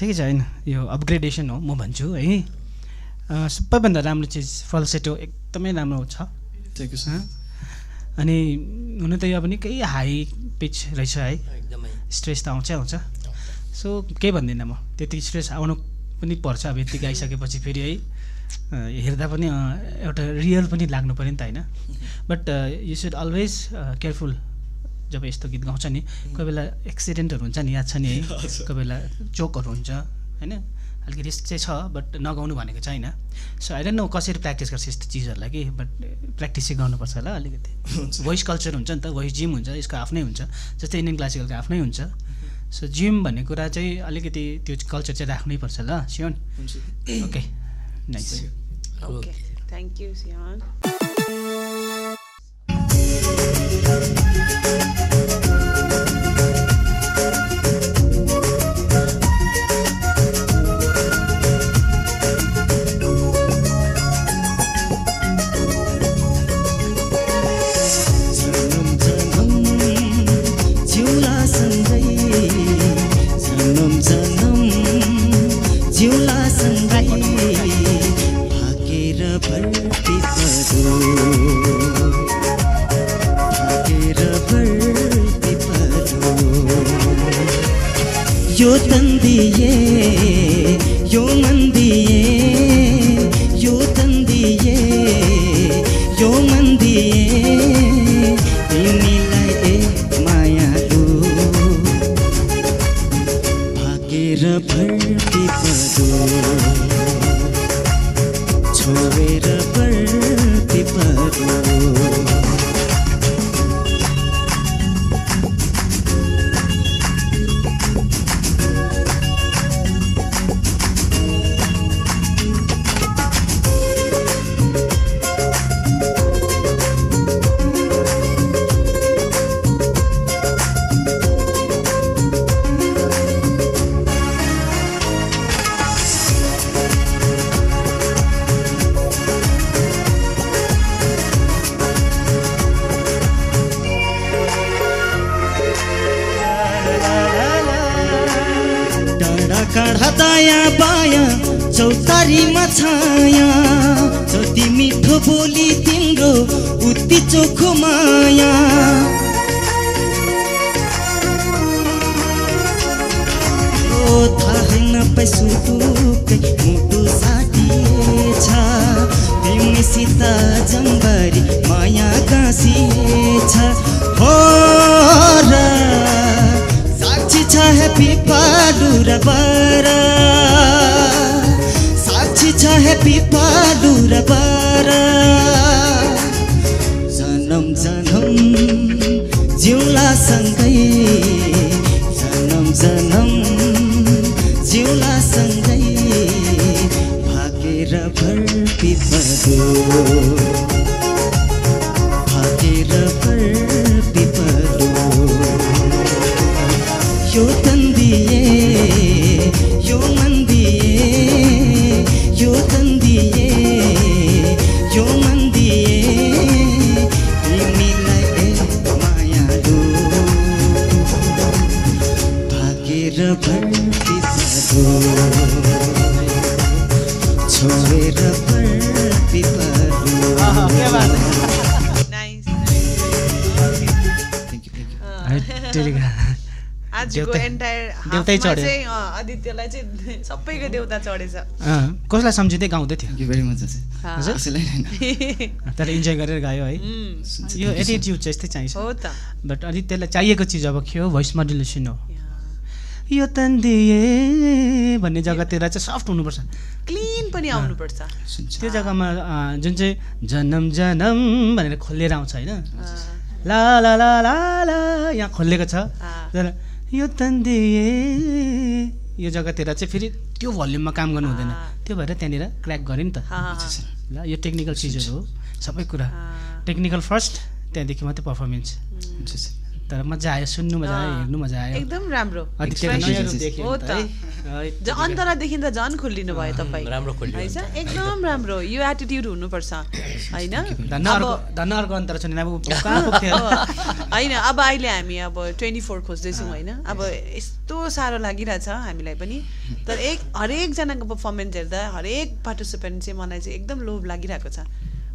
ठिकै छ होइन, यो अपग्रेडेसन हो म भन्छु है। सबैभन्दा राम्रो चिज फल्सेटो एकदमै राम्रो छ। Thank you sir. अनि हुन त यो अब निकै हाई पिच रहेछ है, एकदमै स्ट्रेस त आउँछै आउँछ। सो केही भन्दिनँ म, त्यति स्ट्रेस आउनु पनि पर्छ अब यति गाइसकेपछि फेरि है, हेर्दा पनि एउटा रियल पनि लाग्नु पऱ्यो नि त होइन। But you should always careful जब यस्तो गीत गाउँछ नि, कोही बेला एक्सिडेन्टहरू हुन्छ नि, याद छ नि है, कोही बेला चोकहरू हुन्छ होइन, अलिकति रिस्क चाहिँ छ बट नगाउनु भनेको चाहिँ होइन सो आई डोन्ट नो कसरी प्र्याक्टिस गर्छ यस्तो चिजहरूलाई कि बट प्र्याक्टिस चाहिँ गर्नुपर्छ होला अलिकति भोइस कल्चर हुन्छ नि त भोइस जिम हुन्छ यसको आफ्नै हुन्छ जस्तै इन्डियन क्लासिकलको आफ्नै हुन्छ सो जिम भन्ने कुरा चाहिँ अलिकति त्यो कल्चर चाहिँ राख्नै पर्छ ल Sion okay nice okay thank you Sion यो तन्दिए यो मन्दिए यो तन्दिए यो मन्दिए तिमीलाई एक मायालु भागेर भर्ती पदो छोडेर भर्ती पदो काँडा दायाँ बायाँ चौतारीमा छाया जति मिठो बोली तिम्रो उति चोखो माया ओ थाहा नपाइ सुटुकै मुटु साटिएछ तिमीसित जम्बरी माया गाँसिएछ हो र साक्षी छ ह्याप्पी पालु र बारा साक्षी छ ह्याप्पी पालु र बारा जनम जनम जिउला सँगै जनम जनम जिउला सँगै भागेर भर्ती पदो भागेर भर्ती पदो यो तन्दिए यो मन्दिए यो तन्दिए यो मन्दिए तिमीलाई एक मायालु भागेर भर्ती पदो छोडेर भर्ती पदो नाइस आजको एन्टायर देउतै चढ्यो। चाहिँ आदित्यलाई चाहिँ सबैको देउता चढेछ कसलाई सम्झिँदै गाउँदै थियो थ्याङ्क यू भेरी मच हजुर? कसैलाई होइन तर इन्जोय गरेर गायो है यो एटिट्युड चाहिँ यस्तै चाहिन्छ हो त बट अनि त्यसलाई चाहिएको चिज अब के हो भोइस मोडुलेसन हो यो तन्दिए भन्ने जग्गातिर चाहिँ सफ्ट हुनुपर्छ क्लिन पनि आउनुपर्छ त्यो जग्गामा जुन चाहिँ जनम जनम भनेर खोलेर आउँछ होइन ला ला ला ला ला यहाँ खोलेको छ तर यो तन्दिए यो जग्गातिर चाहिँ फेरि त्यो भल्युममा काम गर्नु हुँदैन त्यो भएर त्यहाँनिर क्र्याक गऱ्यो नि त ल यो टेक्निकल चिजहरू हो सबै कुरा टेक्निकल फर्स्ट त्यहाँदेखि मात्रै पर्फर्मेन्स तर मजा आयो सुन्नु मजा आयो हेर्नु मजा आयो एकदम राम्रो आदित्यको नयाँ रूप देख्यो हो नि त अन्तरादेखि त झन् खोलिनु भयो तपाईँ राम्रो खोलियो है एकदम राम्रो यो एटिट्युड हुनुपर्छ होइन धन्न अर्को अन्तर छ नि अब कहाँ पुग्थ्यो होइन अब अहिले हामी अब 24 खोज्दैछौँ होइन अब यस्तो साह्रो लागिरहेछ हामीलाई पनि तर हरेकजनाको पर्फर्मेन्स हेर्दा हरेक पार्टिसिपेन्ट चाहिँ मलाई चाहिँ एकदम लोभ लागिरहेको छ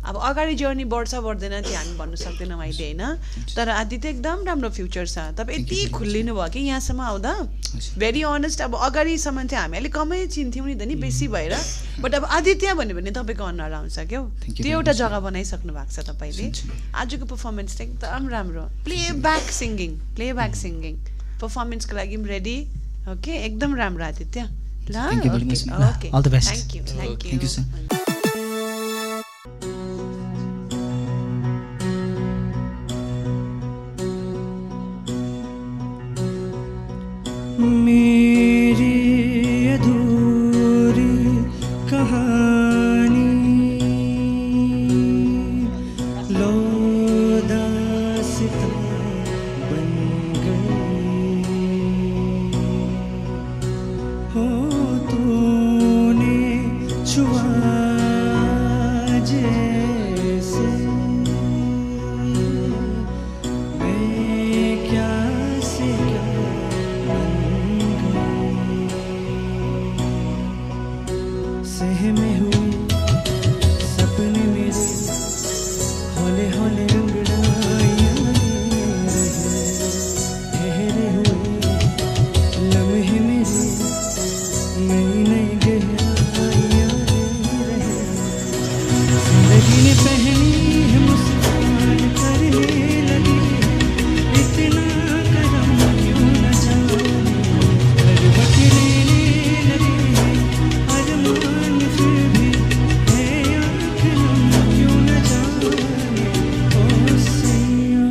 अब अगाडि जर्नी बढ्छ बढ्दैन चाहिँ हामी भन्नु सक्दैनौँ अहिले होइन तर आदित्य एकदम राम्रो फ्युचर छ तपाईँ यति खुल्लिनु भयो कि यहाँसम्म आउँदा भेरी अनेस्ट अब अगाडिसम्म चाहिँ हामी अलिक कमै चिन्थ्यौँ नि त नि बेसी भएर बट अब आदित्य भन्यो भने तपाईँको अनुहार आउँछ क्याउ त्यो एउटा जग्गा बनाइसक्नु भएको छ तपाईँले आजको पर्फर्मेन्स चाहिँ एकदम राम्रो प्लेब्याक सिङ्गिङ पर्फर्मेन्सको लागि पनि रेडी ओके एकदम राम्रो आदित्य ल Thank you very much. Okay All the best. Thank you thank Thank you, sir. मेरी अधूरी कहानी लो दास्तां बन गई हो तूने छुआ जैसे मैं क्या से क्या सहमे हुए सपने मेरे हौले हौले अंगड़ाइयाँ रहे ठहरे हुए लम्हे मेरे नई नई गहराइयाँ रहे जिंदगी ने पहनी है मुस्कान करने लगी इतना करम क्यों न जाने करवट लेने लगे अरमान फिर भी है आँख नम क्यों न जाने ओ सैया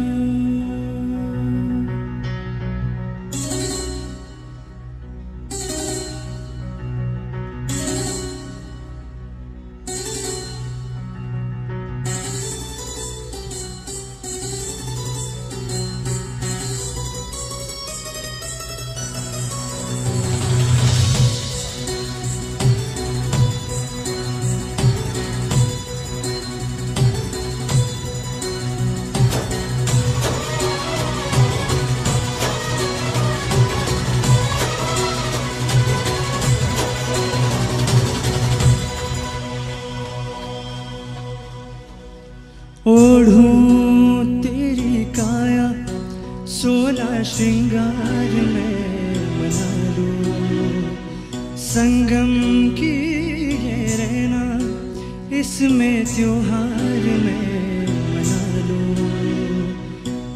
ओढ़ूं तेरी काया सोला श्रृंगार में मना लूं संगम की है रहना इसमें त्योहार में मना लूं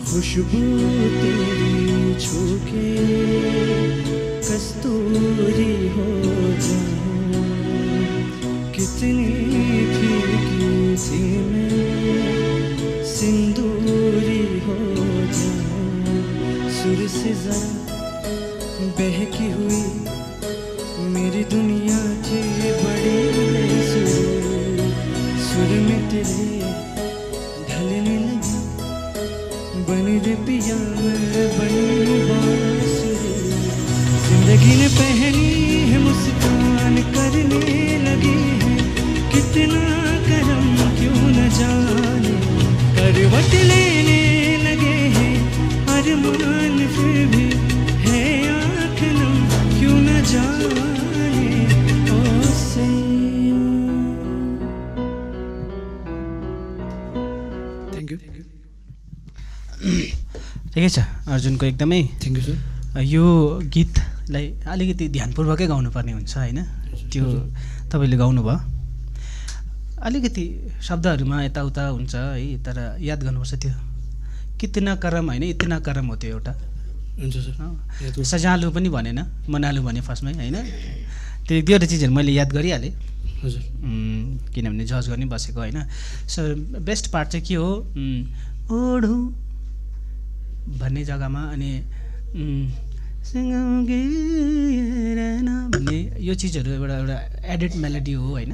खुशबू तेरी छू के कस्तूरी हो जाऊं कितनी फीकी सी मैं सिंदूरी हो जाऊं सुर से जरा बहकी हुई मेरी दुनिया थी बड़ी बेसुर सुर में तेरे ढलने लगी बन रे पिया मैं बनी बांसुरी जिंदगी ने पहनी है मुस्कान करने लगी है कितना करम क्यों न जाने करवट लेने लगे हैं अरमान फिर भी है आँख नम क्यों न जाने ओ सैया Thank you. ठिकै छ अर्जुनको एकदमै Thank you, sir. यो गीतलाई अलिकति ध्यानपूर्वकै गाउनुपर्ने हुन्छ होइन त्यो तपाईँले गाउनुभयो अलिकति शब्दहरूमा यताउता हुन्छ है तर याद गर्नुपर्छ त्यो कितना करम होइन इतना करम हो त्यो एउटा हुन्छ सर याद गर्छु। सजालु पनि भनेन मनालु भने फर्स्टमै होइन त्यो एक दुईवटा चिजहरू मैले याद गरिहालेँ हजुर किनभने जज गर्ने बसेको होइन सो बेस्ट पार्ट चाहिँ के हो ओढु भन्ने जग्गामा अनि भन्ने यो चिजहरू एउटा एउटा एडेड मेलोडी हो होइन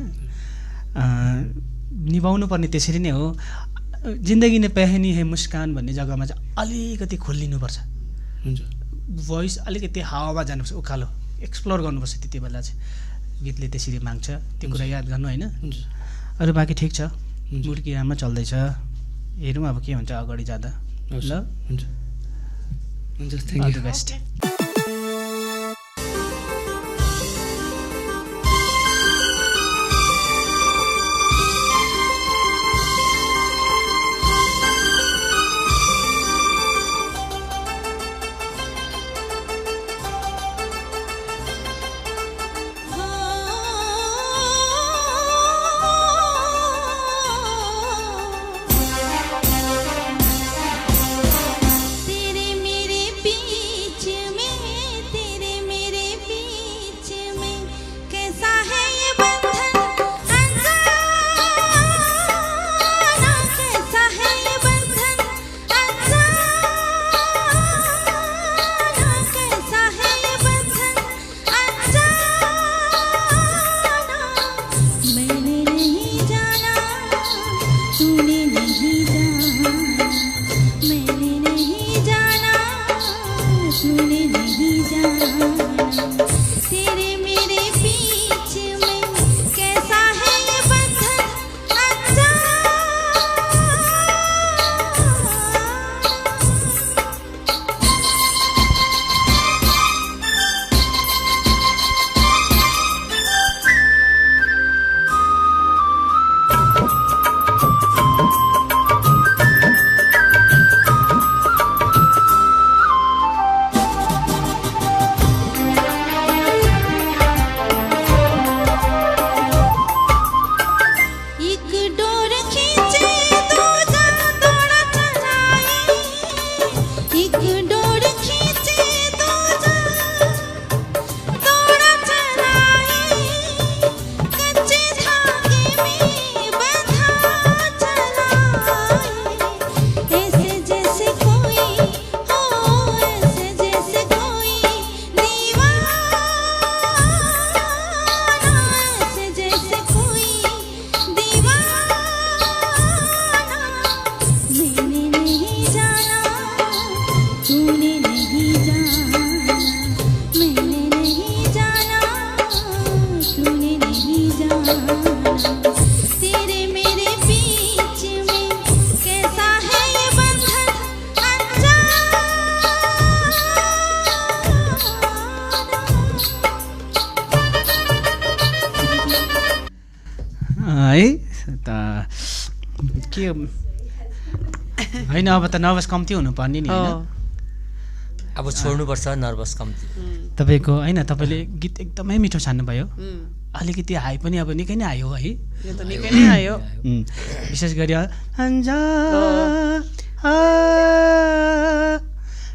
निभाउनु पर्ने त्यसरी नै हो जिन्दगी ने पहनी है मुस्कान भन्ने जग्गामा चाहिँ अलिकति खोलिनुपर्छ हुन्छ भोइस अलिकति हावामा जानुपर्छ उकालो एक्सप्लोर गर्नुपर्छ त्यति बेला चाहिँ गीतले त्यसरी माग्छ त्यो कुरा याद गर्नु होइन हुन्छ अरू बाँकी ठिक छ हुन्छ। मुड किरामा चल्दैछ हेरौँ अब के हुन्छ अगाडि जाँदा हवस्, ल हुन्छ हुन्छ all thank the you best तेरे मेरे बीच में त के होइन अब त नर्भस कम्ती हुनुपर्ने नि होइन अब छोड्नुपर्छ नर्भस कम्ती तपाईँको होइन तपाईँले गीत एकदमै मिठो छान्नुभयो अलिकति हाई पनि अब निकै नै आयो है यो त निकै नै आयो विशेष गरी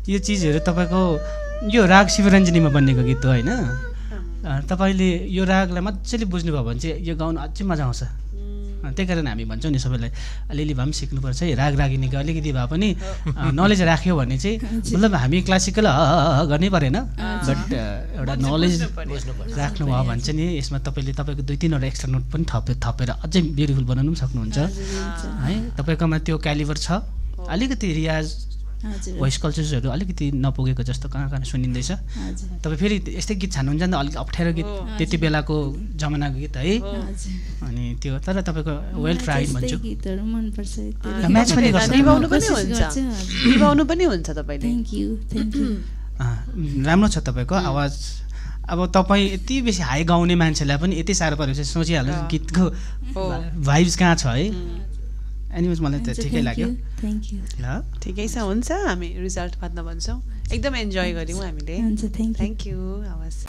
यो चिजहरू तपाईँको यो राग शिवरञ्जनीमा बनिएको गीत हो होइन तपाईँले यो रागलाई मजाले बुझ्नुभयो भने चाहिँ यो गाउन अझै मजा आउँछ त्यही कारण हामी भन्छौँ नि सबैलाई अलिअलि भए पनि सिक्नुपर्छ है राग रागिनीको अलिकति भए पनि नलेज राख्यो भने चाहिँ मतलब हामी क्लासिकल गर्नै परेन बट एउटा नलेज राख्नुभयो भने चाहिँ नि यसमा तपाईँले तपाईँको 2-3 वटा एक्स्ट्रा नोट पनि थपेर अझै ब्युटिफुल बनाउनु पनि सक्नुहुन्छ है तपाईँकोमा त्यो क्यालिबर छ अलिकति रियाज भोइस कल्चर्सहरू अलिकति नपुगेको जस्तो कहाँ कहाँ सुनिँदैछ तपाईँ फेरि यस्तै गीत छान्नुहुन्छ नि त अलिक अप्ठ्यारो गीत त्यति बेलाको जमानाको गीत है अनि त्यो तर तपाईँको वेल ट्राइड भन्छु म्याच पनि गर्छ निभाउनु पनि हुन्छ तपाईँले राम्रो छ तपाईँको आवाज अब तपाईँ यति बेसी हाई गाउने मान्छेलाई पनि यति साह्रो परेपछि सोचिहाल्नु गीतको भाइब्स कहाँ छ है एनिवेज मलाई त ठिकै लाग्यो ल ठिकै छ हुन्छ हामी रिजल्ट बादमा भन्छौँ एकदम इन्जोय गऱ्यौँ हामीले थ्याङ्क यू हवस्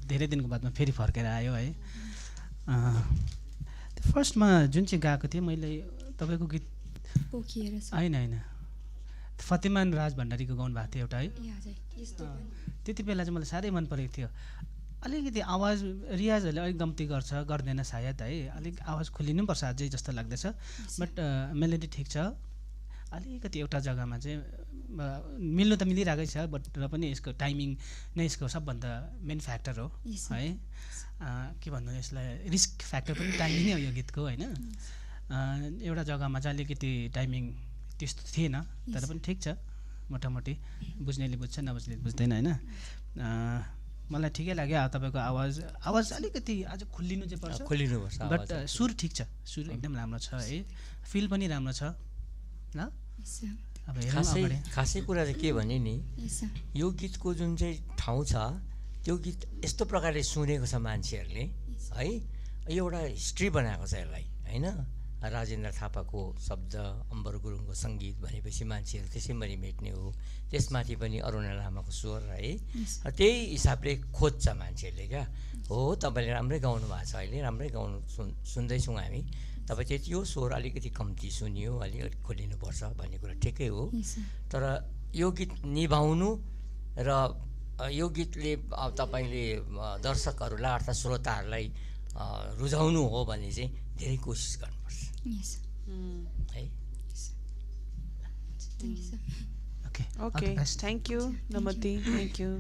धेरै दिनको बादमा फेरि फर्केर आयो है फर्स्टमा जुन चाहिँ गाएको थिएँ मैले तपाईँको गीत होइन होइन फतेमान राज भण्डारीको गाउनु भएको थियो एउटा है त्यति बेला चाहिँ मलाई साह्रै मन परेको थियो अलिकति आवाज रियाजहरूले अलिक गम्ती गर्दैन सायद है अलिक आवाज खोलिनु पर्छ अझै जस्तो लाग्दैछ बट मेलोडी ठिक छ अलिकति एउटा जग्गामा चाहिँ मिल्नु त मिलिरहेकै छ बट र पनि यसको टाइमिङ नै यसको सबभन्दा मेन फ्याक्टर हो है के भन्नु यसलाई रिस्क फ्याक्टर पनि टाइमिङ नै हो यो गीतको होइन एउटा जग्गामा चाहिँ अलिकति टाइमिङ त्यस्तो थिएन तर पनि ठिक छ मोटामोटी बुझ्नेले बुझ्छ नबुझ्नेले बुझ्दैन होइन मलाई ठिकै लाग्यो तपाईँको आवाज अलिकति अझ खोलिनु चाहिँ पर्छ बट सुर ठिक छ सुर एकदम राम्रो छ है फिल पनि राम्रो छ ल अब खासै कुरा चाहिँ के भने नि यो गीतको जुन चाहिँ ठाउँ छ त्यो गीत यस्तो प्रकारले सुनेको छ मान्छेहरूले है यो एउटा हिस्ट्री बनाएको छ यसलाई होइन राजेन्द्र थापाको शब्द अम्बर गुरुङको सङ्गीत भनेपछि मान्छेहरू त्यसैभरि मेट्ने हो त्यसमाथि पनि अरुणा लामाको स्वर है त्यही हिसाबले खोज्छ मान्छेहरूले क्या हो तपाईँले राम्रै गाउनु भएको छ अहिले राम्रै गाउनु सुन्दैछौँ हामी तपाईँ त्यति यो स्वर अलिकति कम्ती सुनियो अलिकति खोलिनुपर्छ भन्ने कुरा ठिकै हो तर यो गीत निभाउनु र यो गीतले तपाईँले दर्शकहरूलाई अर्थात् श्रोताहरूलाई रुझाउनु हो भने चाहिँ धेरै कोसिस गर्नुपर्छ है okay thank you Namati thank you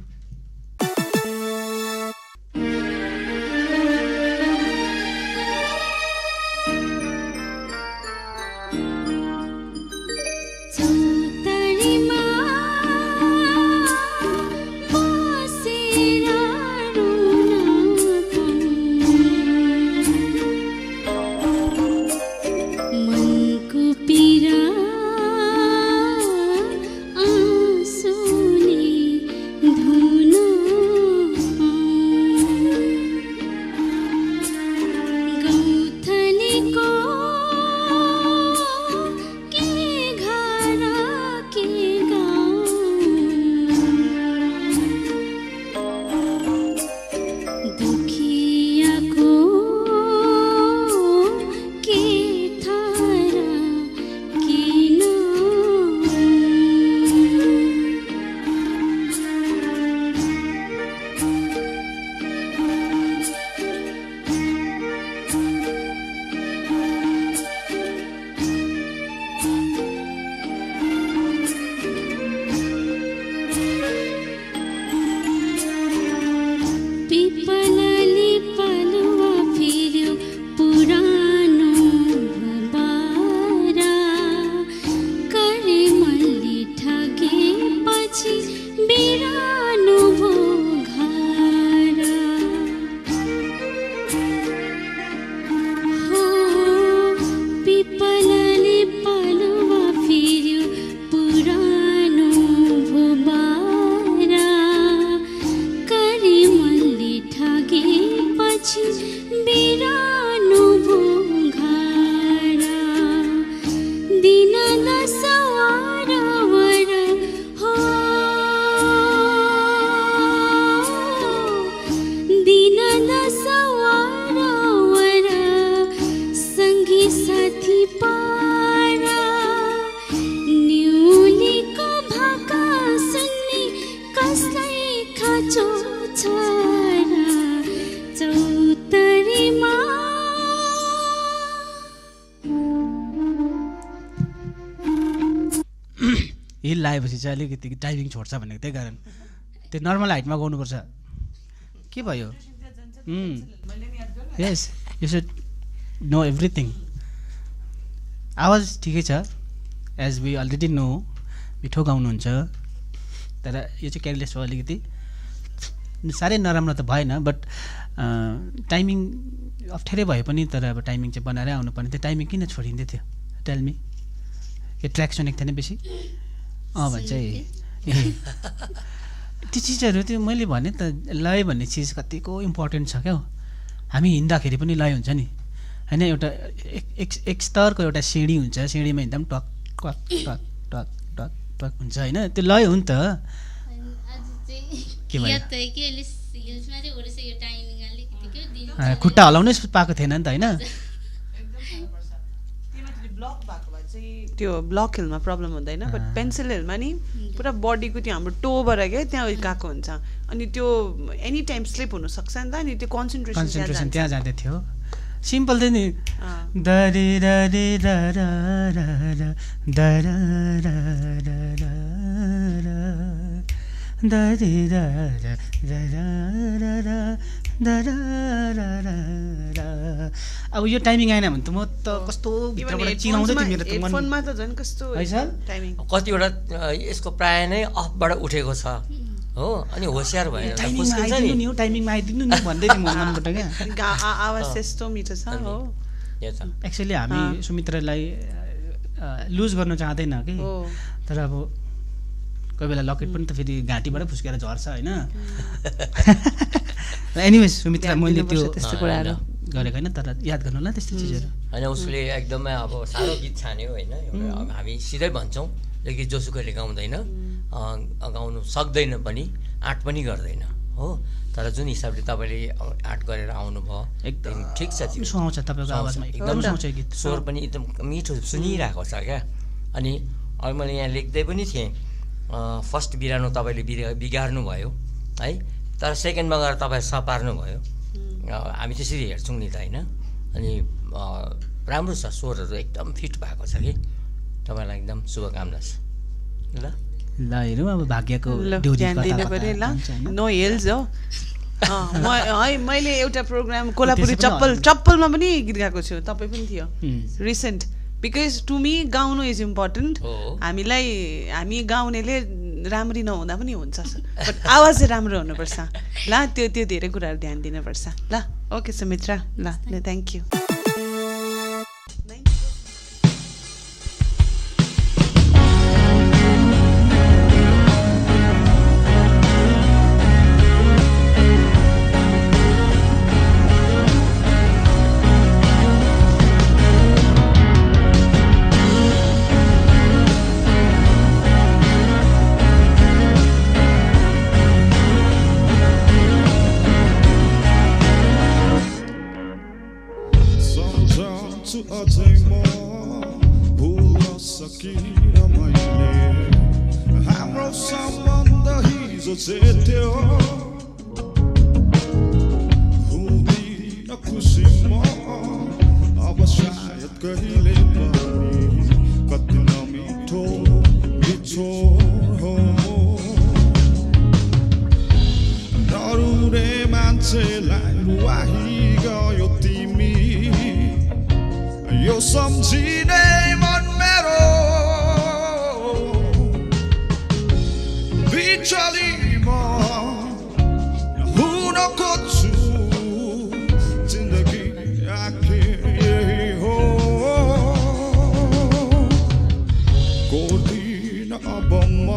heel लगाएपछि चाहिँ अलिकति टाइमिङ छोड्छ भनेको त्यही कारण त्यो नर्मल हाइटमा गाउनुपर्छ के भयो yes you should know everything आवाज ठिकै छ एज वी अलरेडी नो मिठो गाउनुहुन्छ तर यो चाहिँ केयरलेस हो अलिकति साह्रै नराम्रो त भएन बट टाइमिङ अप्ठ्यारै भए पनि तर अब टाइमिङ चाहिँ बनाएरै आउनुपर्ने त्यो टाइमिङ किन छोडिँदै थियो टेल मी यो ट्र्याक सुनेको थिएन बेसी भन्छ त्यो चिजहरू त्यो मैले भने त लय भन्ने चिज कतिको इम्पोर्टेन्ट छ क्या हामी हिँड्दाखेरि पनि लय हुन्छ नि होइन एउटा एक स्तरको एउटा सिँढी हुन्छ सिँढीमा हिँड्दा पनि टक टक टक टक टक टक हुन्छ होइन त्यो लय हो नि त के भयो खुट्टा हलाउनै पाएको थिएन नि त होइन त्यो ब्लक हिलमा प्रब्लम हुँदैन बट पेन्सिल हिलमा नि पुरा बडीको त्यो हाम्रो टोबाट क्या त्यहाँ गएको हुन्छ अनि त्यो एनी टाइम स्लिप हुनसक्छ नि त अनि त्यो कन्सन्ट्रेसन त्यहाँ जाँदै थियो सिम्पल थियो नि दरे दरे अब यो टाइमिङ आएन भने त म त कस्तो भित्रबाट चिनाउँदै थियो मेरो त मन फोनमा त झन् कस्तो टाइमिङ कतिवटा यसको प्राय नै अफबाट उठेको छ हो अनि होसियार भएर टाइमिङमा आइदिनु नि भन्दै थियो मनबाट क्या आवाज त्यस्तो मिठो छ हो एक्चुअली हामी सुमित्रालाई लुज गर्न चाहँदैन कि तर अब कोही बेला लकेट पनि त फेरि घाँटीबाट फुस्केर झर्छ होइन एनिवेज सुमित्रा मैले त्यो गरेको होइन, तर याद गर्नु होला त्यस्तो चिजहरू। होइन उसले एकदमै अब साह्रो गीत छान्यो होइन, एउटा हामी सिधै भन्छौँ यो गीत जोसुकैले गाउँदैन, गाउनु सक्दैन पनि, आँट पनि गर्दैन हो, तर जुन हिसाबले तपाईँले आँट गरेर आउनुभयो एकदम ठिक छ त्यो सुहाउँछ तपाईँको आवाजमा, एकदम सुहाउँछ यो गीत। स्वर पनि एकदम मिठो सुनिरहेको छ क्या। अनि अब मैले यहाँ लेख्दै पनि थिएँ फर्स्ट बिरानो तपाईँले बिगार्नु भयो है, तर सेकेन्डमा गएर तपाईँ सपार्नु भयो, हामी त्यसरी हेर्छौँ नि त होइन। अनि राम्रो छ, स्वरहरू एकदम फिट भएको छ कि, तपाईँलाई एकदम शुभकामना छ। ल हेरौँ अब भाग्यको ध्यान दिनु पऱ्यो ल, नो हिल्स हो। है मैले एउटा प्रोग्राम कोल्हापुरी चप्पलमा पनि गीत गाएको छु, तपाईँ पनि थियो रिसेन्ट। बिकज टु मी गाउनु इज इम्पोर्टेन्ट। हामी गाउनेले राम्री नहुँदा पनि हुन्छ, बट आवाज चाहिँ राम्रो हुनुपर्छ ल, त्यो धेरै कुराहरू ध्यान दिनुपर्छ ल। ओके सुमित्रा, ल थ्याङ्क यू। अझै म भुल्न सकिन मैले, हाम्रो सम्बन्ध हिजो चेत्यो, हुँदिन खुसी म अब सायद कहिले पनि, कति नमिठो बिछोड हो, नरुने मान्छेलाई रुवाही गयो तिमी, यो सम्झिने मन मेरो बिचली म हुन खोज्छु, जिन्दगी आखिर यही हो, कोर्दिन अब म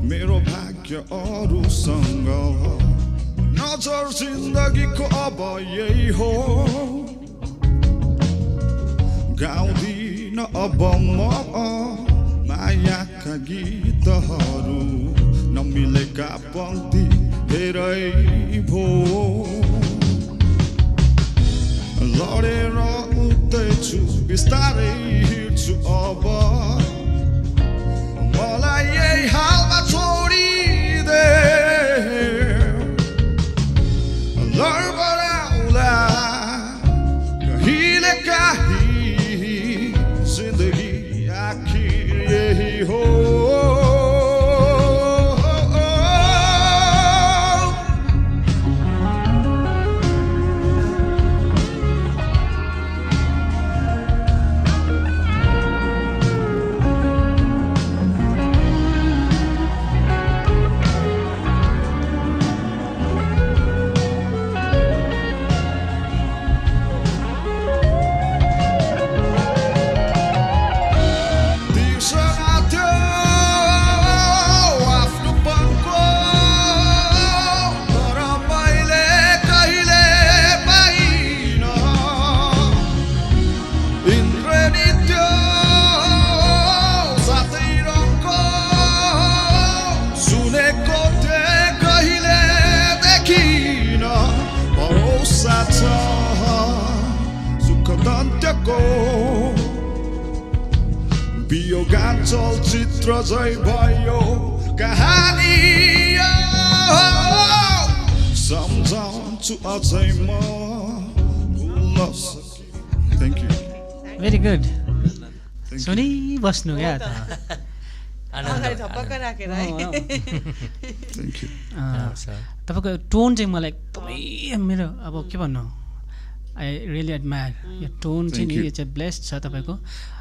मेरो भाग्य अरूसँग, नजर जिन्दगीको अब यही हो, गाउँदिन अब म मायाका गीतहरू, नमिलेका पङ्क्ति धेरै भो, लडेर उठ्दैछु बिस्तारै हिँड्छु अब, मलाई यही हालमा छोडिदे, लडबडाउँला कहिले काहीँ जिन्दगी आखिर यही हो, बियोगान चलचित्र झै भयो कहानी, सम्झाउँछु अझै म भुल्न सकिन। थ्याङ्क यू, भेरी गुड, सुनिबस्नु क्या त, थपक्क राखेर है। Thank you. तपाईँको टोन चाहिँ मलाई एकदमै मेरो अब के भन्नु, आई रियली एडमायर यो टोन चाहिँ नि, यो चाहिँ ब्लेस्ड छ तपाईँको।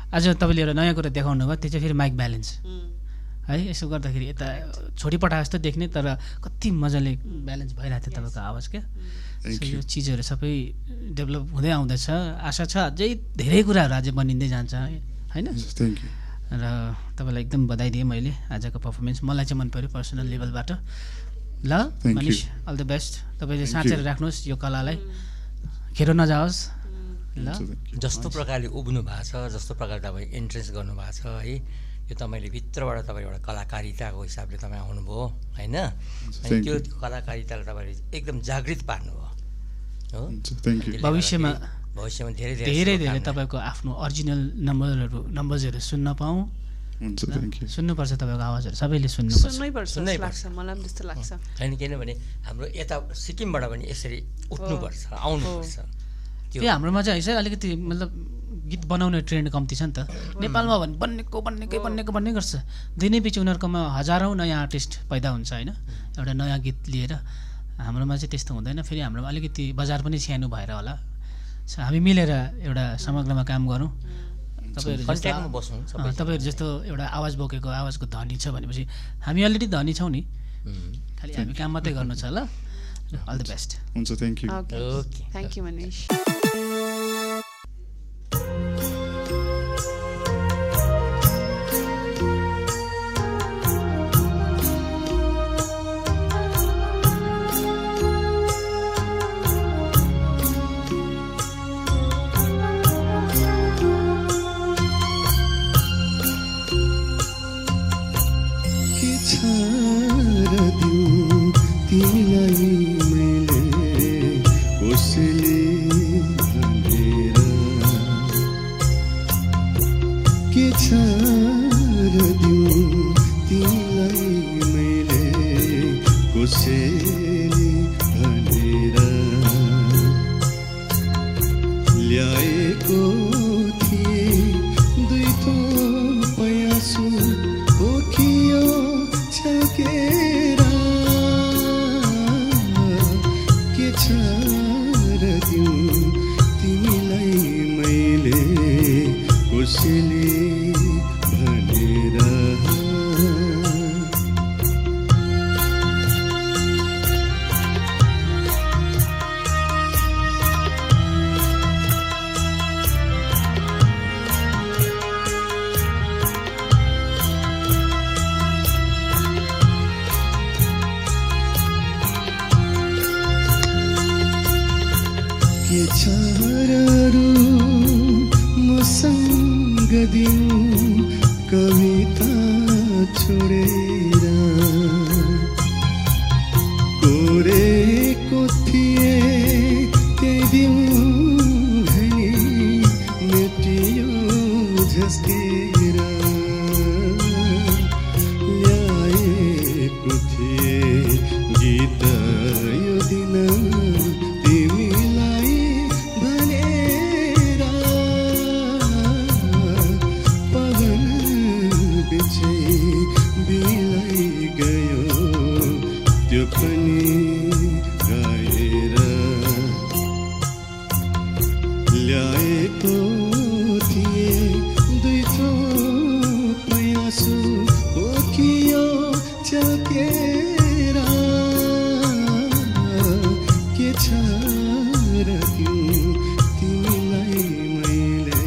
आज तपाईँले एउटा नयाँ कुरा देखाउनु भयो, त्यो चाहिँ फेरि माइक ब्यालेन्स है, यसो गर्दाखेरि यता छोडिपठाए जस्तो देख्ने, तर कति मजाले ब्यालेन्स भइरहेको थियो तपाईँको आवाज क्या। यो चिजहरू सबै डेभलप हुँदै आउँदैछ, आशा छ अझै धेरै कुराहरू अझै बनिँदै जान्छ होइन। र तपाईँलाई एकदम बधाई दिएँ मैले आजको पर्फर्मेन्स, मलाई चाहिँ मन पऱ्यो पर्सनल लेभलबाट। ल मनिष, अल द बेस्ट, तपाईँले साँचेर राख्नुहोस् यो कलालाई खेरो नजाओस् ल हुन्छ, thank you. जस्तो प्रकारले उब्नु भएको छ, जस्तो प्रकारले तपाईँ इन्ट्रेन्स गर्नुभएको छ है, यो तपाईँले भित्रबाट तपाईँ एउटा कलाकारिताको हिसाबले तपाईँ आउनुभयो होइन, अनि thank त्यो you. कलाकारितालाई तपाईँले एकदम जागृत पार्नुभयो हो। हुन्छ, thank you. त्यसले भविष्यमा भविष्यमा धेरै धेरै धेरै शुभकामना। तपाईँको आफ्नो अरिजिनल नम्बर्सहरू सुन्न पाऊँ, हुन्छ, thank you. सुन्नुपर्छ तपाईँको आवाजहरू सबैले सुन्नुपर्छ। सुन्नैपर्छ सुन्नै जस्तो लाग्छ मलाई पनि त्यस्तो लाग्छ। होइन किनभने हाम्रो यता सिक्किमबाट पनि यसरी उठ्नुपर्छ, आउनुपर्छ त्यो। त्यो हाम्रोमा चाहिँ है अलिकति मतलब गीत बनाउने ट्रेन्ड कम्ती छ नि त। नेपालमा भने बन्ने गर्छ, दिनै पछि उनीहरूकोमा हजारौँ नयाँ आर्टिस्ट पैदा हुन्छ होइन, एउटा नयाँ गीत लिएर। हाम्रोमा चाहिँ त्यस्तो हुँदैन, फेरि हाम्रोमा अलिकति बजार पनि सानो भएर होला। हामी मिलेर एउटा समग्रमा काम गरौँ। कन्ट्याक्टमा बसौँ सबै। तपाईँहरू जस्तो एउटा आवाज बोकेको आवाजको धनी छ भनेपछि हामी अलरेडी धनी छौँ नि, खालि हामी काम मात्रै गर्नु छ ल। All the best. हुन्छ, thank you. Okay, okay thank you Manish. के छ र दिउँ तिमीलाई मैले कसैले भनेर, के छ र दिउँ तिमीलाई मैले कसैले भनेर, ल्याएको थिएँ दुई थोक पयासु ओखियो छकेर, के छ र दिउँ तिमीलाई मैले कसैले भनेर। के छ र रु मसँग दिउँ कविता छोडेर, कोरेको थिएँ त्यही दिउँ भने मेटियो झस्केर, ल्याएको थिएँ गीत यो दिन तिमीलाई भनेर, पवन बिछै बिलाई गयो त्यो पनि गाएर, ल्याएको थिएँ दुई थोक पयासु ओखियो छकेर, के छ र दिउँ तिमीलाई मैले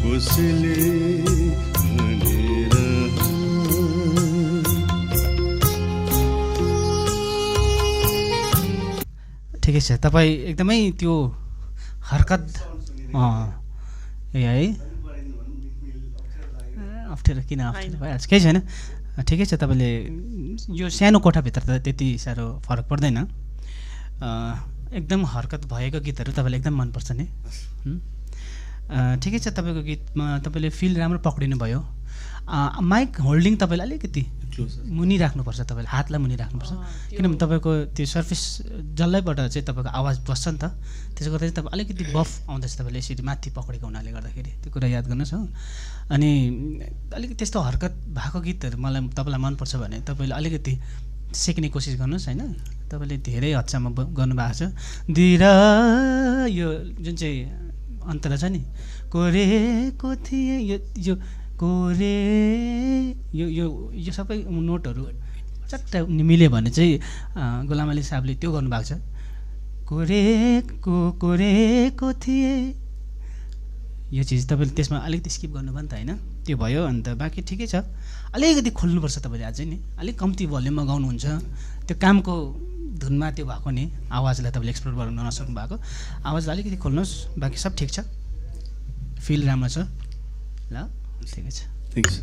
कसैले भनेर। ठिकै छ, तपाईँ एकदमै त्यो हरकत ए है अप्ठ्यारो किन अप्ठ्यारो भइहाल्छ, केही छैन, ठिकै छ। तपाईँले यो सानो कोठाभित्र त त्यति साह्रो फरक पर्दैन, एकदम हरकत भएको गीतहरू तपाईँलाई एकदम मनपर्छ नि। ठिकै छ, तपाईँको गीतमा तपाईँले फिल राम्रो पक्रिनु भयो। माइक होल्डिङ तपाईँले अलिकति मुनि राख्नुपर्छ, तपाईँले हातलाई मुनि राख्नुपर्छ, किनभने तपाईँको त्यो सर्फेस जसलैबाट चाहिँ तपाईँको आवाज बस्छ नि त, त्यसो गर्दा चाहिँ तपाईँ अलिकति बफ आउँदैछ, तपाईँले यसरी माथि पक्रेको हुनाले गर्दाखेरि त्यो कुरा याद गर्नुहोस् हो। अनि अलिकति त्यस्तो हरकत भएको गीतहरू मलाई तपाईँलाई मनपर्छ भने तपाईँले अलिकति सिक्ने कोसिस गर्नुहोस् होइन। तपाईँले धेरै हदसम्म गर्नुभएको छ। दिरा यो जुन चाहिँ अन्तरा छ नि, कोरेको थिएँ यो कोरे यो यो यो सबै नोटहरू चट्ट मिल्यो भने चाहिँ गुलाम अली साहबले त्यो गर्नुभएको छ। कोरेको थिएँ यो चिज तपाईँले त्यसमा अलिकति स्किप गर्नुभयो नि त होइन, त्यो भयो। अन्त बाँकी ठिकै छ, अलिकति खोल्नुपर्छ तपाईँले अझै नि, अलिक कम्ती भोल्युममा गाउनुहुन्छ। त्यो कामको धुनमा त्यो भएको नि आवाजलाई तपाईँले एक्सप्लोर गर्न नसक्नु भएको आवाजलाई अलिकति खोल्नुहोस् बाँकी सब ठिक छ फिल राम्रो छ ल ठिकै छ Thanks.